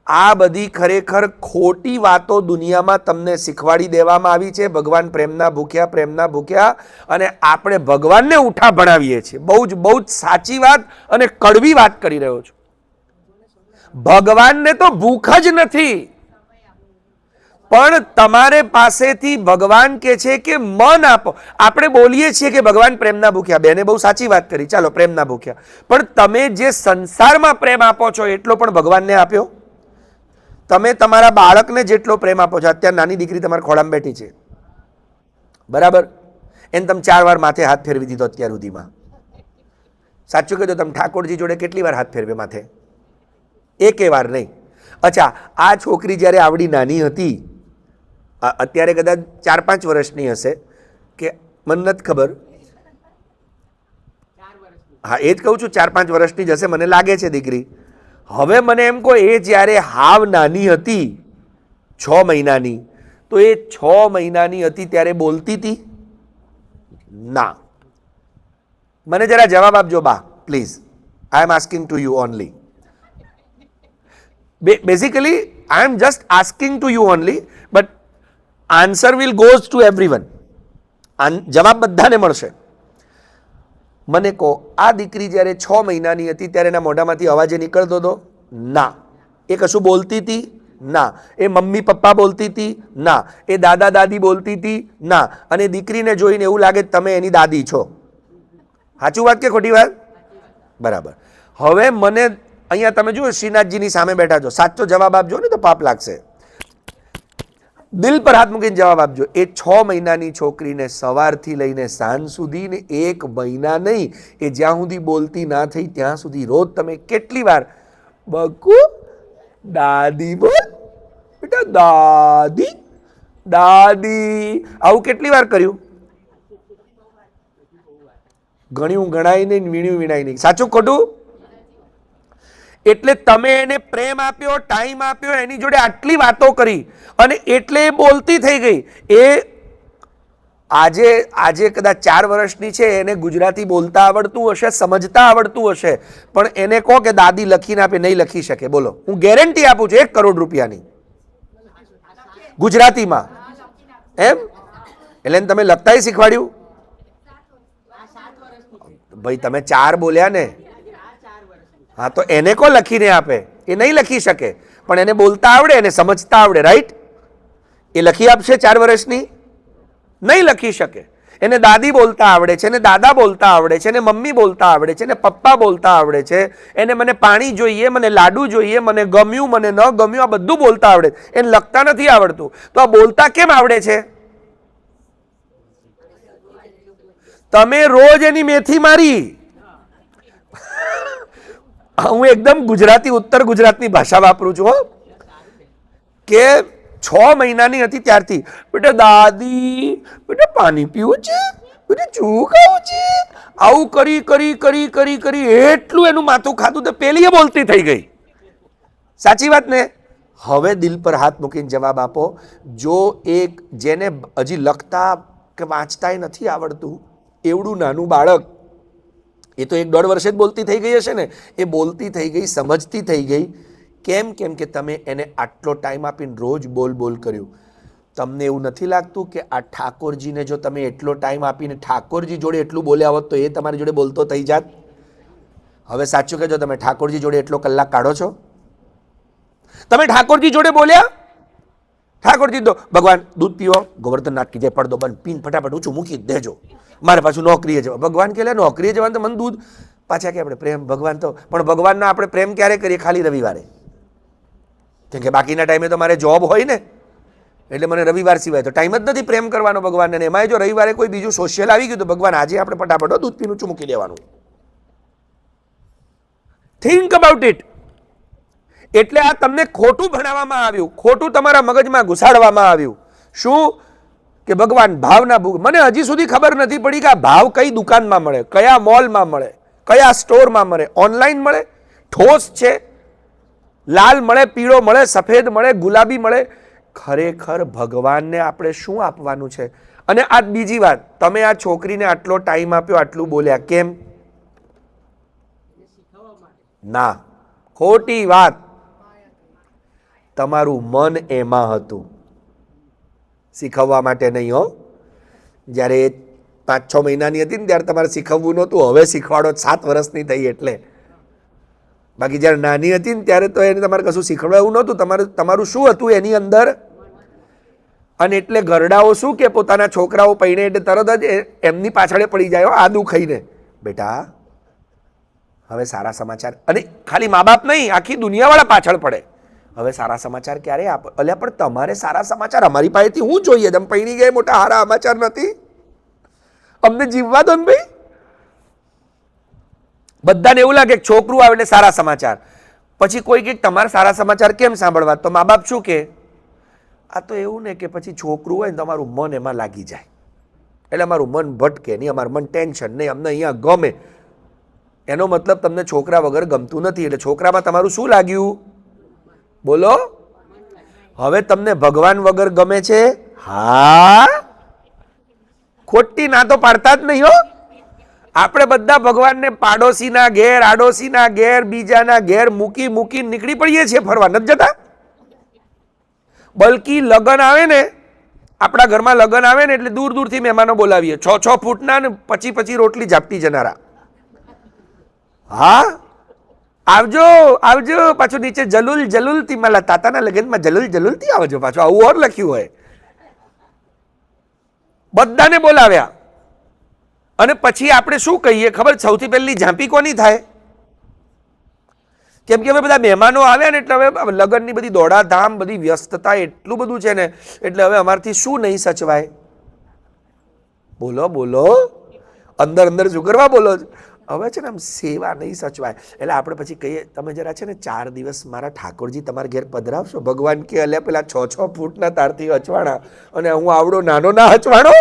આ બધી ખરેખર ખોટી વાતો દુનિયામાં તમને શીખવાડી દેવામાં આવી છે. ભગવાન પ્રેમના ભૂખ્યા, અને આપણે ભગવાનને ઉઠા ભણાવીએ છીએ. બહુ જ સાચી વાત અને કડવી વાત કરી રહ્યો છું. ભગવાનને તો ભૂખ જ નથી, પણ તમારે પાસેથી ભગવાન કે છે કે મન આપો. આપણે બોલીએ છીએ કે ભગવાન પ્રેમના ભૂખ્યા, બેને બહુ સાચી વાત કરી, ચાલો પ્રેમના ભૂખ્યા, પણ તમે જે સંસારમાં પ્રેમ આપો છો એટલો પણ ભગવાનને આપ્યો? તમે તમારા બાળકને જેટલો પ્રેમ આપો છો, અત્યારે નાની દીકરી તમારા ખોળામાં બેઠી છે, બરાબર, એને તમે 4 વાર માથે હાથ ફેરવી દીધો અત્યાર સુધીમાં. સાચું કહેજો, તમે ઠાકોરજી જોડે કેટલી વાર હાથ ફેરવે માથે? એકે વાર નહીં. અચ્છા, આ છોકરી જ્યારે આવડી નાની હતી, અત્યારે કદાચ 4-5 વર્ષની હશે કે મને નથી ખબર. હા, એ જ કહું છું, 4-5 વર્ષની જ હશે મને લાગે છે દીકરી. હવે મને એમ કહો, એ જ્યારે હાવ નાની હતી 6 મહિનાની, તો એ 6 મહિનાની હતી ત્યારે બોલતી હતી? ના. મને જરા જવાબ આપજો બા please. I am asking to you only. Basically I am just asking to you only, but answer will goes to everyone. જવાબ બધાને મળશે. મને કહો, આ દીકરી જ્યારે 6 મહિનાની હતી ત્યારે એના મોઢામાંથી અવાજ નીકળતો હતો? ના. એ કશું બોલતી હતી? ના. એ મમ્મી પપ્પા બોલતી હતી? ના. એ દાદા દાદી બોલતી હતી? ના. અને દીકરીને જોઈને એવું લાગે તમે એની દાદી છો. સાચું વાત કે ખોટી વાત? બરાબર. હવે મને અહીંયા તમે જુઓ, શ્રીનાથજીની સામે બેઠા છો, સાચો જવાબ આપજો ને તો પાપ લાગશે. દિલ પર હાથ મૂકીને જવાબ આપજો. એ 6 મહિનાની છોકરીને સવારથી લઈને સાંજ સુધી ને 1 મહિના નહીં, એ જ્યાં સુધી બોલતી ના થઈ ત્યાં સુધી રોજ તમે કેટલી વાર બકુ દાદી બોલ બેટા, દાદી દાદી, આવું કેટલી વાર કર્યું? ગણ્યું ગણાય નહીં, વીણ્યું વીણાય નહીં. સાચું ખોટું? એટલે તમે એને પ્રેમ આપ્યો, ટાઈમ આપ્યો, એની જોડે આટલી વાતો કરી અને એટલે એ બોલતી થઈ ગઈ. એ આજે કદાચ 4 વર્ષની છે, એને ગુજરાતી બોલતા આવડતું હશે, સમજતા આવડતું હશે, પણ એને કહો કે દાદી લખીને આપે, નહીં લખી શકે. બોલો, હું ગેરંટી આપું છું 1 કરોડ રૂપિયાની ગુજરાતીમાં. એમ એટલે એને તમે લખતાય શીખવાડ્યું? ભાઈ તમે 4 બોલ્યા ને, હા, તો એને કો લખીને આપે. એ નહીં લખી શકે, પણ એને બોલતા આવડે, એને સમજતા આવડે, રાઈટ? એ લખી આપશે 4 વર્ષની? નહીં લખી શકે. એને દાદી બોલતા આવડે છે, એને દાદા બોલતા આવડે છે, એને મમ્મી બોલતા આવડે છે, એને પપ્પા બોલતા આવડે છે, એને મને પાણી જોઈએ, મને લાડુ જોઈએ, મને ગમ્યું, મને ન ગમ્યું, આ બધું બોલતા આવડે. એને લખતા નથી આવડતું, તો આ બોલતા કેમ આવડે છે? તમે રોજ એની મેથી મારી. હું એકદમ ગુજરાતી, ઉત્તર ગુજરાતની ભાષા વાપરું છું કે 6 મહિનાની હતી ત્યારથી બેટા દાદી, બેટા પાણી પીવું છે, બેટા ચૂ ખાવું છે, આવું કરી કરી કરી કરી કરી એટલું એનું માથું ખાધું તો પેલી એ બોલતી થઈ ગઈ. સાચી વાત ને? હવે દિલ પર હાથ મૂકીને જવાબ આપો. જો એક જેને હજી લખતા કે વાંચતાય નથી આવડતું એવડું નાનું બાળક, એ તો 1-1.5 વર્ષે જ બોલતી થઈ ગઈ હશે ને, એ બોલતી થઈ ગઈ, સમજતી થઈ ગઈ. કેમ? કેમ કે તમે એને આટલો ટાઈમ આપીને રોજ બોલ બોલ કર્યું. તમને એવું નથી લાગતું કે આ ઠાકોરજીને જો તમે એટલો ટાઈમ આપીને ઠાકોરજી જોડે એટલું બોલ્યા હોત તો એ તમારી જોડે બોલતો થઈ જાત? હવે સાચું કહેજો, તમે ઠાકોરજી જોડે એટલો કલાક કાઢો છો? તમે ઠાકોરજી જોડે બોલ્યા? ઠાકોરજી તો ભગવાન દૂધ પીવો, ગોવર્ધન નાથ કીધે પડદો બંધ, પીને ફટાફટ ઊંચું મૂકી દેજો, મારે પાછું નોકરીએ જવા. ભગવાન કે નોકરીએ જવાનું તો મને દૂધ, પાછા કે આપણે પ્રેમ ભગવાન તો, પણ ભગવાનના આપણે પ્રેમ ક્યારે કરીએ? ખાલી રવિવારે. કેમ કે બાકીના ટાઈમે તો મારે જોબ હોય ને, એટલે મને રવિવાર સિવાય તો ટાઈમ જ નથી પ્રેમ કરવાનો ભગવાનને. એમાં જો રવિવારે કોઈ બીજું સોશિયલ આવી ગયું તો ભગવાન આજે આપણે ફટાફટ દૂધ પીનું ઊંચું મૂકી દેવાનું. Think about it. એટલે આ તમને ખોટું ભણાવવામાં આવ્યું, ખોટું તમારા મગજમાં ઘુસાડવામાં આવ્યું. શું? કે ભગવાન ભાવના ભૂખ. મને હજી સુધી ખબર નથી પડી કે આ ભાવ કઈ દુકાનમાં મળે, કયા મોલમાં મળે, કયા સ્ટોરમાં મળે. ઓનલાઈન મળે, ઠોસ છે, લાલ મળે, પીળો મળે, સફેદ મળે, ગુલાબી મળે. ખરેખર ભગવાનને આપણે શું આપવાનું છે? અને આ બીજી વાત, તમે આ છોકરીને આટલો ટાઈમ આપ્યો, આટલું બોલ્યા, કેમ? ના, ખોટી વાત. તમારું મન એમાં હતું, શીખવવા માટે નહીં. હો, જ્યારે 5-6 મહિનાની હતી ને ત્યારે તમારે શીખવવું નહોતું, હવે શીખવાડો 7 વર્ષની થઈ એટલે. બાકી જ્યારે નાની હતી ને ત્યારે તો એને તમારે કશું શીખવાડવું નહોતું. તમારું શું હતું એની અંદર? અને એટલે ઘરડાઓ શું કે પોતાના છોકરાઓ પૈણે એટલે તરત જ એમની પાછળ પડી જાય આદુ ખાઈને, બેટા હવે સારા સમાચાર. અને ખાલી મા બાપ નહીં, આખી દુનિયાવાળા પાછળ પડે. હવે સારા સમાચાર ક્યારે આપ? અલ્યા પણ તમારે સારા સમાચાર અમારી પાસેથી હું જોઈએ? તમે પૈણી ગયા મોટા સારા સમાચાર નથી? અમને જીવવા દો ને ભાઈ. બધાને એવું લાગે છોકરું આવે એટલે સારા સમાચાર, પછી કોઈ કે તમારા સારા સમાચાર કેમ સાંભળવા, તો મા બાપ શું કે, આ તો એવું ને કે પછી છોકરું હોય ને તમારું મન એમાં લાગી જાય, એટલે અમારું મન ભટકે નહીં, અમારું મન ટેન્શન નહીં, અમને અહીંયા ગમે. એનો મતલબ તમને છોકરા વગર ગમતું નથી, એટલે છોકરામાં તમારું શું લાગ્યું? બોલો. હવે તમને ભગવાન વગર ગમે છે? હા, ખોટી ના તો પાડતા જ નહીં હો. આપણે બધા ભગવાનને પાડોશીના ઘેર, આડોશીના ઘેર, બીજાના ઘેર મૂકી મૂકી નીકળી પડીએ છીએ ફરવા, નથી જતા? બલકી લગ્ન આવે ને, આપણા ઘરમાં લગ્ન આવે ને એટલે દૂર દૂરથી મહેમાનો બોલાવીએ, 6-6 ફૂટના ને 25 રોટલી ઝાપટી જનારા. હા, આવજો આવજો, પાછું નીચે જલુલ જલુલ થી, મારા તાતાના લગ્નમાં જલુલ જલુલ થી આવજો, પાછું આવું ઓર લખ્યું હોય. બધાને બોલાવ્યા અને પછી આપણે શું કહીએ ખબર? સૌથી પહેલી ઝાંપી કોની થાય? કેમ કે હવે બધા મહેમાનો આવ્યા ને એટલે હવે લગ્નની બધી દોડાધામ, બધી વ્યસ્તતા એટલું બધું છે ને, એટલે હવે અમારથી શું નહીં સચવાય? બોલો બોલો, અંદર અંદર શું કરવા બોલો? હવે છે ને આમ સેવા નહીં સચવાય, એટલે આપણે પછી કહીએ તમે જરા છે ને 4 દિવસ મારા ઠાકોરજી તમારા ઘેર પધરાવશો? ભગવાન કે અલ્યા પેલા 6-6 ફૂટના તારથી હચવાણા અને હું આવડો નાનો ના હચવાણો?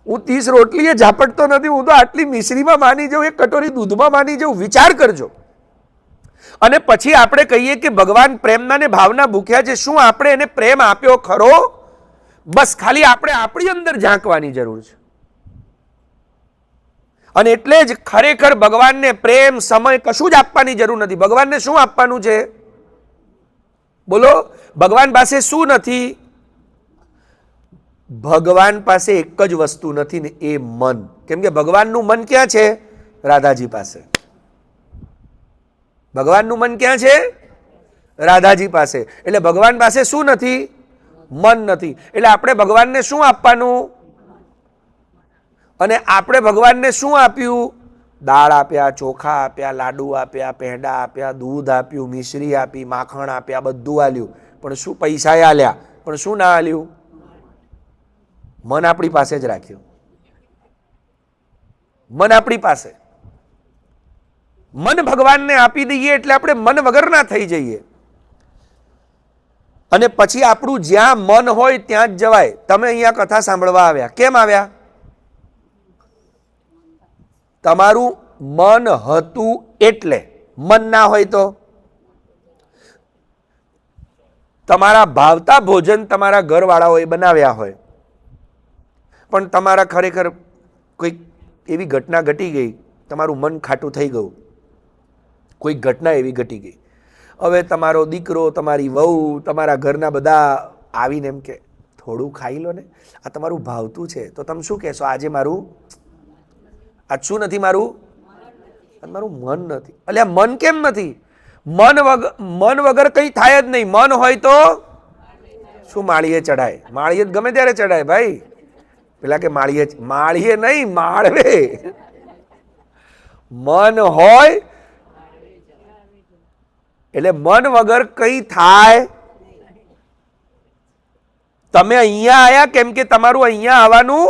હું 30 રોટલીએ ઝાપટતો નથી, હું તો આટલી મિશ્રીમાં માની જાઉં, એક કટોરી દૂધમાં માની જાઉં. વિચાર કરજો. અને પછી આપણે કહીએ કે ભગવાન પ્રેમના ને ભાવના ભૂખ્યા છે, શું આપણે એને પ્રેમ આપ્યો ખરો? બસ ખાલી આપણે આપણી અંદર ઝાંકવાની જરૂર છે. અને એટલે જ ખરેખર ભગવાનને પ્રેમ, સમય કશું જ આપવાની જરૂર નથી. ભગવાનને શું આપવાનું છે? બોલો. ભગવાન પાસે શું નથી? ભગવાન પાસે એક જ વસ્તુ નથી ને, એ મન. કેમ કે ભગવાનનું મન ક્યાં છે? રાધાજી પાસે. ભગવાનનું મન ક્યાં છે? રાધાજી પાસે. એટલે ભગવાન પાસે શું નથી? મન નથી. એટલે આપણે ભગવાનને શું આપવાનું? અને આપણે ભગવાનને શું આપ્યું? દાળ આપ્યા, ચોખા આપ્યા, લાડુ આપ્યા, પેંડા આપ્યા, દૂધ આપ્યું, મિશ્રી આપી, માખણ આપ્યા, બધું આલ્યું. પણ શું? પૈસા આલ્યા, પણ શું ના આલ્યું? મન આપણી પાસે જ રાખ્યું. મન આપણી પાસે. મન ભગવાનને આપી દઈએ એટલે આપણે મન વગરના થઈ જઈએ. અને પછી આપણું જ્યાં મન હોય ત્યાં જ જવાય. તમે અહીંયા કથા સાંભળવા આવ્યા, કેમ આવ્યા? તમારું મન હતું એટલે. મન ના હોય તો? તમારા ભાવતા ભોજન તમારા ઘરવાળાઓએ બનાવ્યા હોય, પણ તમારા ખરેખર કોઈક એવી ઘટના ઘટી ગઈ, તમારું મન ખાટું થઈ ગયું, કોઈક ઘટના એવી ઘટી ગઈ. હવે તમારો દીકરો, તમારી વહુ, તમારા ઘરના બધા આવીને એમ કે થોડું ખાઈ લો ને, આ તમારું ભાવતું છે, તો તમે શું કહેશો? આજે મારું આ શું નથી? મારું મન નથી. અલ્યા મન કેમ નથી? મન વગર કંઈ થાય જ નહીં. મન હોય તો શું? માળીએ ચડાય. માળીએ ગમે ત્યારે ચડાય ભાઈ. પેલા કે માળીએ નહીં, માળવે. મન હોય એટલે મન વગર કંઈ થાય. તમે અહીંયા આયા કેમ કે તમારું અહીંયા આવવાનું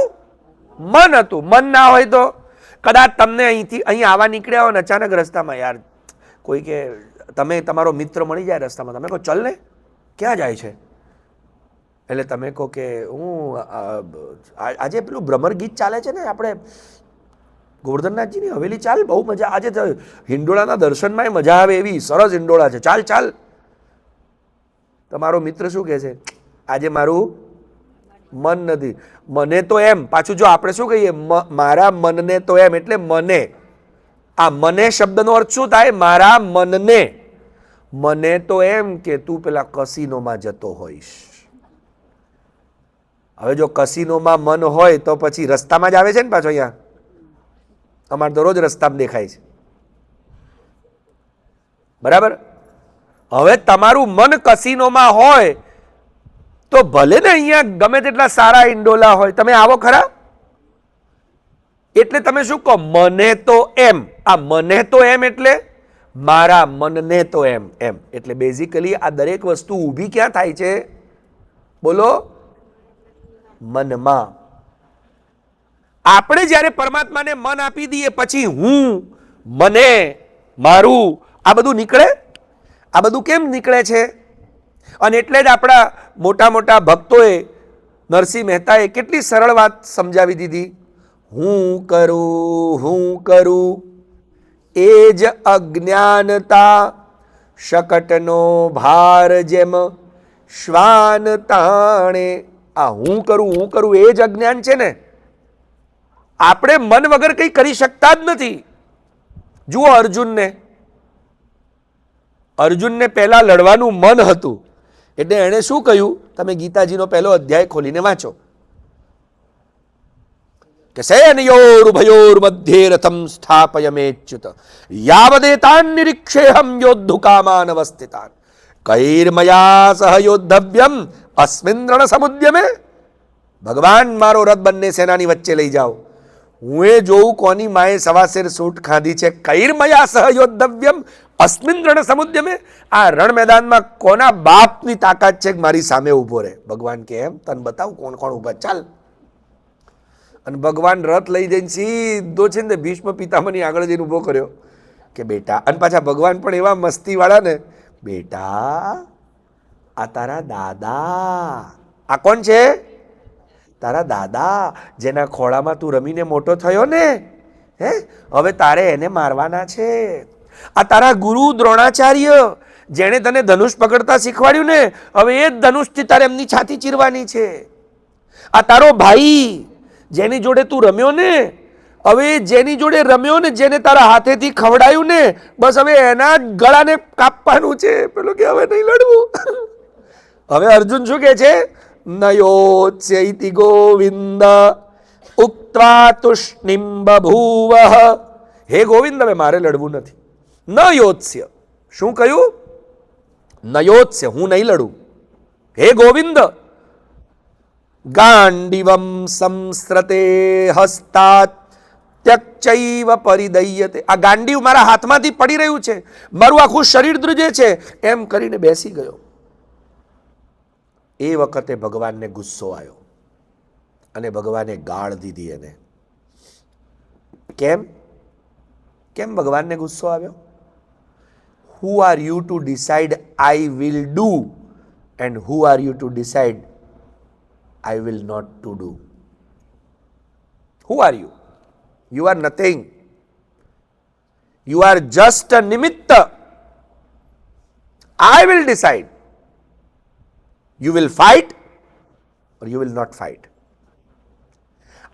મન હતું. મન ના હોય તો કદાચ તમને અહીંથી અહીં આવવા નીકળ્યા હોય ને અચાનક રસ્તામાં યાર કોઈ કે તમે, તમારો મિત્ર મળી જાય રસ્તામાં, તમે કહો ચલ ને, ક્યાં જાય છે? એટલે તમે કહો કે હું આજે પેલું ભ્રમર ગીત ચાલે છે ને, આપણે ગોવર્ધનનાથજીની હવેલી, ચાલ બહુ મજા, આજે હિંડોળાના દર્શનમાં મજા આવે એવી સરસ હિંડોળા છે, ચાલ ચાલ. તમારો મિત્ર શું કહે છે? આજે મારું મન નથી. મને તો એમ, પાછું જો આપણે શું કહીએ, મારા મનને તો એમ, એટલે મને, આ મને શબ્દનો અર્થ શું થાય? મારા મનને. મને તો એમ કે તું પેલા કસિનોમાં જતો હોઈશ. હવે જો કસિનોમાં મન હોય તો પછી રસ્તામાં જ આવે છે ને પાછો. અહીંયા અમારે તો રોજ રસ્તામાં દેખાય છે, બરાબર? હવે તમારું મન કસિનોમાં હોય તો ભલે ને અહીંયા ગમે તેટલા સારા ઈંડોલા હોય, તમે આવો ખરા? એટલે તમે શું કહો? મને તો એમ. આ મને તો એમ એટલે મારા મનને તો એમ. એમ એટલે બેઝિકલી આ દરેક વસ્તુ ઊભી ક્યાં થાય છે? બોલો. મનમાં. આપણે જ્યારે પરમાત્માને મન આપી દઈએ પછી હું, મને, મારું, આ બધું નીકળે? આ બધું કેમ નીકળે છે? અને એટલે જ આપણા મોટા મોટા ભક્તોએ, નરસિંહ મહેતાએ કેટલી સરળ વાત સમજાવી દીધી. હું કરું એ જ અજ્ઞાનતા, શકટનો ભાર જેમ શ્વાન તાણે. આ હું કરું એ જ અજ્ઞાન છે ને. આપણે મન વગર કંઈ કરી શકતા જ નથી. જુઓ અર્જુનને પહેલા લડવાનું મન હતું, એટલે એણે શું કહ્યું? તમે ગીતાજીનો પહેલો અધ્યાય ખોલીને વાંચો કે સેનયોરુભયોર મધ્યે રથમ સ્થાપયમેચ્યુત યાવદેતાન નિરીક્ષેહમ યોદ્ધુકામાન અવસ્થિતાન કૈર્મયા સહ યોદ્ધવ્યમ અસ્મિન રણ સમુદ્યમે. ભગવાન મારો રથ બંને સેનાની વચ્ચે લઈ જાઓ, હું એ જોઉં કોની માએ સવાસેર સૂટ ખાધી છે. કૈર્મયા સહ યોદ્ધવ્યમ અસ્મિન રણ સમુદ્યમે. આ રણ મેદાનમાં કોના બાપની તાકાત છે કે મારી સામે ઊભો રહે? ભગવાન કે એમ તને બતાવું કોણ કોણ ઊભા, ચાલ. અને ભગવાન રથ લઈ જઈને સીધો છે ને ભીષ્મ પિતામહની આગળ જઈને ઊભો કર્યો કે બેટા. અને પાછા ભગવાન પણ એવા મસ્તીવાળા ને, બેટા આ તારા દાદા. આ કોણ છે? તારા દાદા, જેના ખોળામાં તું રમીને મોટો થયો ને. હવે તારે એને મારવાના છે. આ તારા ગુરુ દ્રોણાચાર્ય, જેણે તને ધનુષ પકડતા શીખવાડ્યું ને, હવે એ જ ધનુષથી તારે એમની છાતી ચીરવાની છે. આ તારો ભાઈ, જેની જોડે તું રમ્યો ને, હવે જેની જોડે રમ્યો ને, જેને તારા હાથેથી ખવડાયું ને, બસ હવે એના ગળાને કાપવાનું છે. પેલો કે હવે નહીં લડવું. હવે અર્જુન શું કે છે? નયોત્સ્યૈતિ ગોવિંદ ઉક્ત્વા તુષ્ણિમ બભૂવ. હે ગોવિંદ, હવે મારે લડવું નથી. ન યોત્સ્ય, શું કહ્યું? નયોત્સ્ય, હું નહીં લડું. હે ગોવિંદ, ગાંડીવમ સંસ્રતે હસ્તાત ત્યક્ચૈવ પરિદય્યતે. આ ગાંડીવ મારા હાથમાંથી પડી રહ્યું છે, મારું આખું શરીર ધ્રુજે છે, એમ કરીને બેસી ગયો. એ વખતે ભગવાનને ગુસ્સો આવ્યો અને ભગવાને ગાળ દીધી એને. કેમ ભગવાનને ગુસ્સો આવ્યો? Who are you to decide I will do, and who are you to decide I will not to do? Who are you? You are nothing. You are just a nimitta. I will decide. You will fight or you will not fight.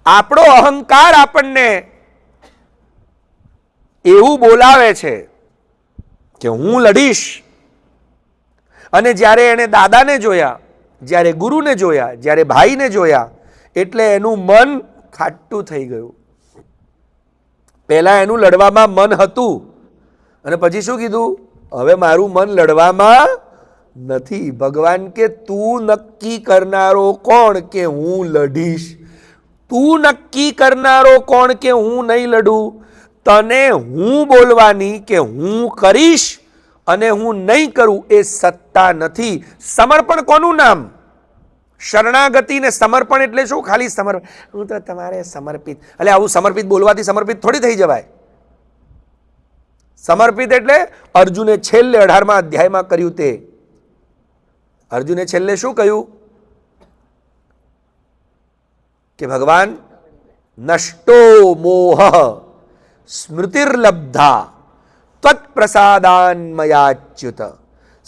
આપણો અહંકાર આપણને એવું બોલાવે છે કે હું લડીશ. અને જ્યારે એણે દાદાને જોયા, જ્યારે ગુરુને જોયા, જ્યારે ભાઈને જોયા, એટલે એનું મન ખાટું થઈ ગયું. પહેલા એનું લડવામાં મન હતું અને પછી શું કીધું? હવે મારું મન લડવામાં નથી. ભગવાન કે તું નક્કી કરનારો કોણ કે હું લડીશ? તું નક્કી કરનારો કોણ કે હું નહીં લડું? તને હું બોલવાની કે હું કરીશ અને હું નહીં કરું એ સત્તા નથી. સમર્પણ કોનું નામ? શરણાગતિ ને સમર્પણ એટલે શું? ખાલી સમર્પણ. હું તો તમારે સમર્પિત. એટલે આવું સમર્પિત બોલવાથી સમર્પિત થોડી થઈ જવાય. સમર્પિત એટલે અર્જુને છેલ્લે 18મા અધ્યાયમાં કર્યું તે. અર્જુને છેલ્લે શું કહ્યું? કે ભગવાન નષ્ટો મોહ સ્મૃતિર્લબ્ધા ત્વત્પ્રસાદાન્મયાચ્યુત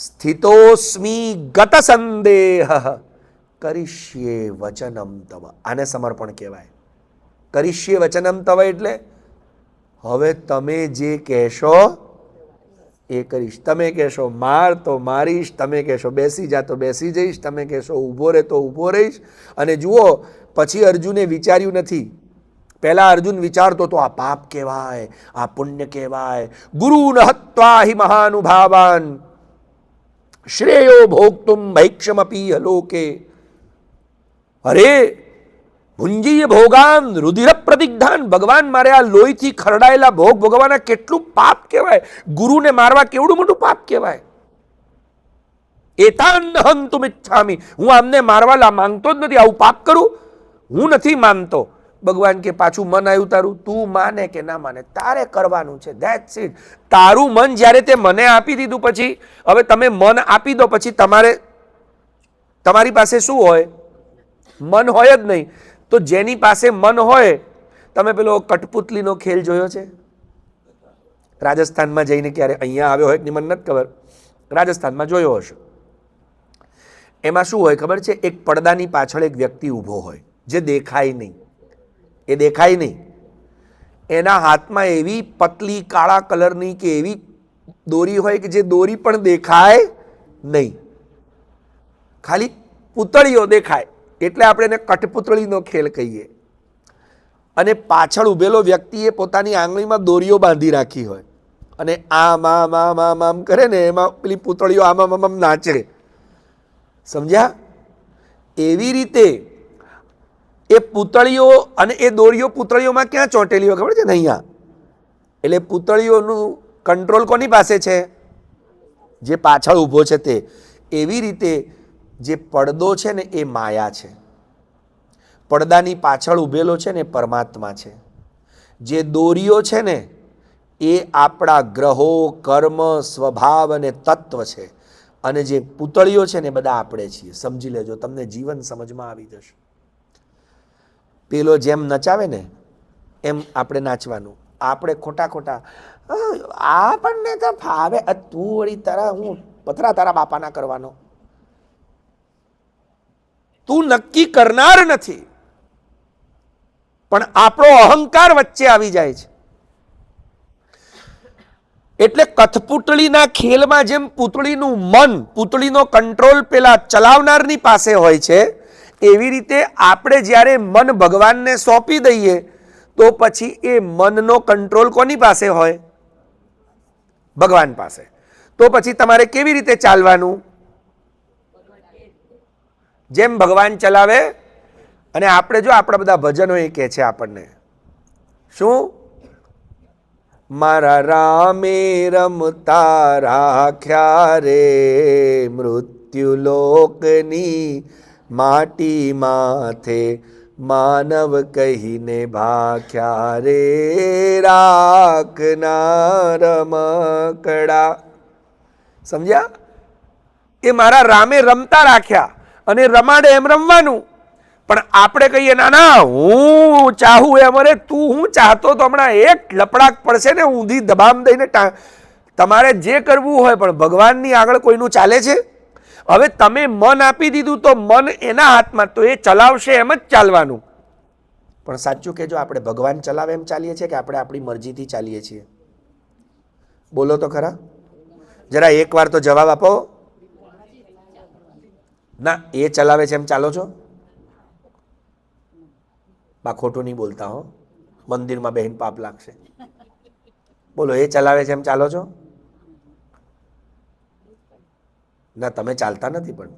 સ્થિતોસ્મી ગત સંદેહ કરિષ્યે વચનમ તવ. આને સમર્પણ કહેવાય. કરિષ્યે વચનમ તવ એટલે હવે તમે જે કહેશો એ કરીશ. તમે કહેશો માર તો મારીશ, તમે કહેશો બેસી જા તો બેસી જઈશ, તમે કહેશો ઊભો રહે તો ઊભો રહીશ. અને જુઓ, પછી અર્જુને વિચાર્યું નથી. પહેલા અર્જુન વિચારતો તો આ પાપ કહેવાય, આ પુણ્ય કહેવાય. ગુરુન હત્વા હિ મહાનુભાવાન શ્રેયો ભોક્તુમ ભૈક્ષમપી લોકે. અરે ભુંજીય ભોગાન રુધિર પ્રતિગ્ધાન. ભગવાન મારે આ લોહીથી ખરડાયેલા ભોગ ભોગવવાના કેટલું પાપ કહેવાય. ગુરુને મારવા કેવડું મોટું પાપ કહેવાય. એતાન હંતુમ ઇચ્છામિ. હું આમને મારવા માંગતો જ નથી. આવું પાપ કરું હું નથી માનતો. ભગવાન કે પાછું મન આવ્યું તારું, તું માને કે ના માને તારે કરવાનું છે, ધેટ્સ ઇટ. તારું મન જ્યારે તે મને આપી દીધું પછી હવે તમે મન આપી દો પછી તમારી પાસે શું હોય? મન હોય જ નહીં. તો જેની પાસે મન હોય, તમે પેલો કઠપુતલીનો ખેલ જોયો છે? રાજસ્થાનમાં જઈને ક્યારે અહીંયા આવ્યો હોય કે મને નથી ખબર, રાજસ્થાનમાં જોયો હશે. એમાં શું હોય ખબર છે? એક પડદાની પાછળ એક વ્યક્તિ ઊભો હોય જે દેખાય નહીં, એ દેખાય નહીં. એના હાથમાં એવી પતલી કાળા કલરની કે એવી દોરી હોય કે જે દોરી પણ દેખાય નહીં, ખાલી પૂતળીઓ દેખાય, એટલે આપણે એને કઠપૂતળીનો ખેલ કહીએ. અને પાછળ ઊભેલો વ્યક્તિએ પોતાની આંગળીમાં દોરીઓ બાંધી રાખી હોય અને આમ આમ આમ આમ આમ કરે ને એમાં પેલી પૂતળીઓ આમ આમ આમ આમ નાચે. સમજ્યા? એવી રીતે એ પૂતળીઓ અને એ દોરીઓ પૂતળીઓમાં ક્યાં ચોંટેલી હોય ખબર છે ને? અહીંયા. એટલે પૂતળીઓનું કંટ્રોલ કોની પાસે છે? જે પાછળ ઊભો છે તે. એવી રીતે જે પડદો છે ને એ માયા છે, પડદાની પાછળ ઊભેલો છે ને પરમાત્મા છે, જે દોરીઓ છે ને એ આપણા ગ્રહો, કર્મ, સ્વભાવ અને તત્વ છે, અને જે પૂતળીઓ છે ને બધા આપણે છીએ. સમજી લેજો, તમને જીવન સમજમાં આવી જશે. પેલો જેમ નચાવે ને એમ આપણે નાચવાનું. આપણે ખોટા ખોટા આપણને તો ફાવે, તું વળી તારા હું પથરા તારા બાપાના કરવાનો. તું નક્કી કરનાર નથી, પણ આપણો અહંકાર વચ્ચે આવી જાય છે. એટલે કઠપૂતળીના ખેલમાં જેમ પૂતળીનું મન, પૂતળીનો કંટ્રોલ પેલા ચલાવનારની પાસે હોય છે, એવી રીતે આપણે જ્યારે મન ભગવાનને સોંપી દઈએ તો પછી એ મનનો કંટ્રોલ કોની પાસે હોય? ભગવાન પાસે. તો પછી તમારે કેવી રીતે ચાલવાનું? જેમ ભગવાન ચલાવે. અને આપણે જો આપણા બધા ભજનો એ કહે છે આપણને શું? મારા રામે રમતા રાખ્યા રે મૃત્યુલોકની માટી માથે, માનવ કહીને ભાખ્યા રે રાખના રમકડા. સમજ્યા? એ મારા રામે રમતા રાખ્યા અને રમાડે એમ રમવાનું. પણ આપણે કહીએ ના ના હું ચાહું એમ. અરે તું હું ચાહતો તો હમણાં એક લપડાક પડશે ને ઊંધી દબામ દઈને તમારે જે કરવું હોય, પણ ભગવાનની આગળ કોઈનું ચાલે છે? હવે તમે મન આપી દીધું તો મન એના હાથમાં, તો એ ચલાવશે એમ જ ચાલવાનું. પણ સાચું કહેજો, આપણે ભગવાન ચલાવે એમ ચાલીએ છીએ કે આપણે આપણી મરજીથી ચાલીએ છીએ? બોલો તો ખરા, જરા એકવાર તો જવાબ આપો. ના, એ ચલાવે છે એમ ચાલો છો? બા ખોટું નહીં બોલતા હો, મંદિરમાં બહેન પાપ લાગશે. બોલો, એ ચલાવે છે એમ ચાલો છો? ના, તમે ચાલતા નથી, પણ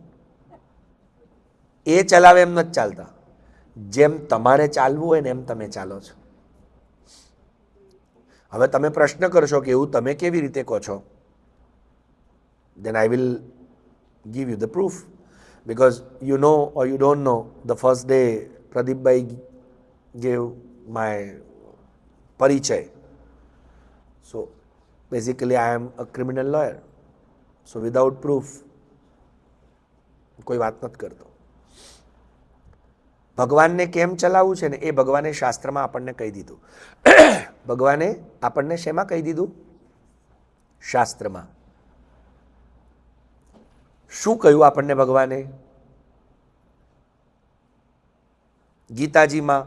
એ ચલાવે એમ નથી ચાલતા. જેમ તમારે ચાલવું હોય ને એમ તમે ચાલો છો. હવે તમે પ્રશ્ન કરશો કે એવું તમે કેવી રીતે કહો છો? then I will give you the proof, because you know or you don't know, the first day Pradeep bhai gave my parichay. So basically I am a criminal lawyer, so without proof કોઈ વાત નથી કરતો. ભગવાનને કેમ ચલાવવું છે ને એ ભગવાને શાસ્ત્રમાં આપણને કહી દીધું. ભગવાને આપણને શેમાં કહી દીધું? શાસ્ત્રમાં. શું કહ્યું આપણને ભગવાને? ગીતાજીમાં,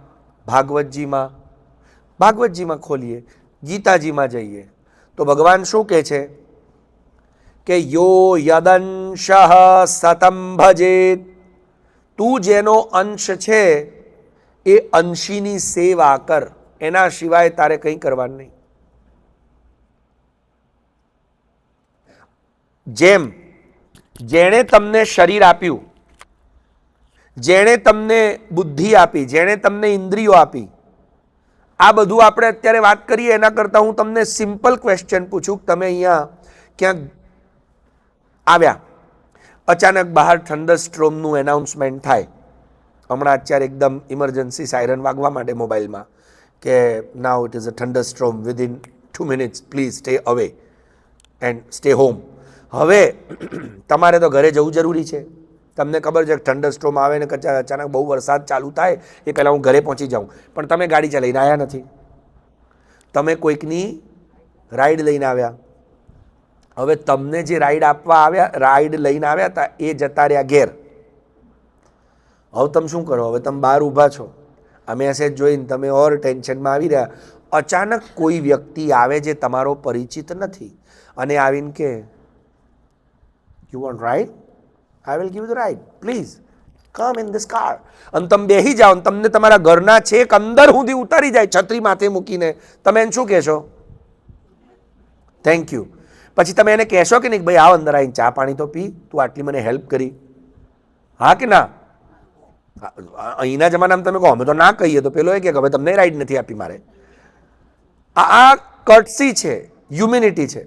ભાગવતજીમાં ખોલીએ, ગીતાજીમાં જઈએ તો ભગવાન શું કહે છે કે યો યદંશ સતમ ભજેત, તું જેનો અંશ છે એ અંશીની સેવા કર, એના સિવાય તારે કંઈ કરવાનું નહીં. જેમ જેણે તમને શરીર આપ્યું, જેણે તમને બુદ્ધિ આપી, જેણે તમને ઇન્દ્રિયો આપી, આ બધું આપણે અત્યારે વાત કરીએ એના કરતાં હું તમને સિમ્પલ ક્વેશ્ચન પૂછું. તમે અહીંયા ક્યાંક આવ્યા, અચાનક બહાર થંડરસ્ટ્રોમનું એનાઉન્સમેન્ટ થાય હમણાં અત્યારે એકદમ ઇમરજન્સી સાયરન વાગવા માટે મોબાઈલમાં કે now it is a thunder storm within 2 minutes please stay away and stay home. હવે તમારે તો ઘરે જવું જરૂરી છે. તમને ખબર છે કે થંડર સ્ટ્રોમ આવે ને અચાનક બહુ વરસાદ ચાલુ થાય એ પહેલાં હું ઘરે પહોંચી જાઉં, પણ તમે ગાડી ચલાવીને આવ્યા નથી, તમે કોઈકની રાઈડ લઈને આવ્યા. હવે તમને જે રાઈડ લઈને આવ્યા હતા એ જતા રહ્યા ઘેર. હવે તમે શું કરો? હવે તમે બહાર ઊભા છો, આ મેસેજ જોઈને તમે ઓર ટેન્શનમાં આવી રહ્યા. અચાનક કોઈ વ્યક્તિ આવે જે તમારો પરિચિત નથી અને આવીને કે you want ride, I will give you the ride, please come in this car. અને તમે બેસી જાઓ અને તમને તમારા ઘરના છેક અંદર સુધી ઉતારી જાય છત્રી માથે મૂકીને, તમે એને શું કહેશો? Thank you. પછી તમે એને કહેશો કે નહીં ભાઈ આવ અંદર આવીને ચા પાણી તો પી, તું આટલી મને હેલ્પ કરી? હા કે ના? અહીંના જમાનામાં તમે કહો અમે તો ના કહીએ તો પેલો એ કે હવે તમને રાઈડ નથી આપી મારે. આ કર્ટસી છે, હ્યુમિનિટી છે.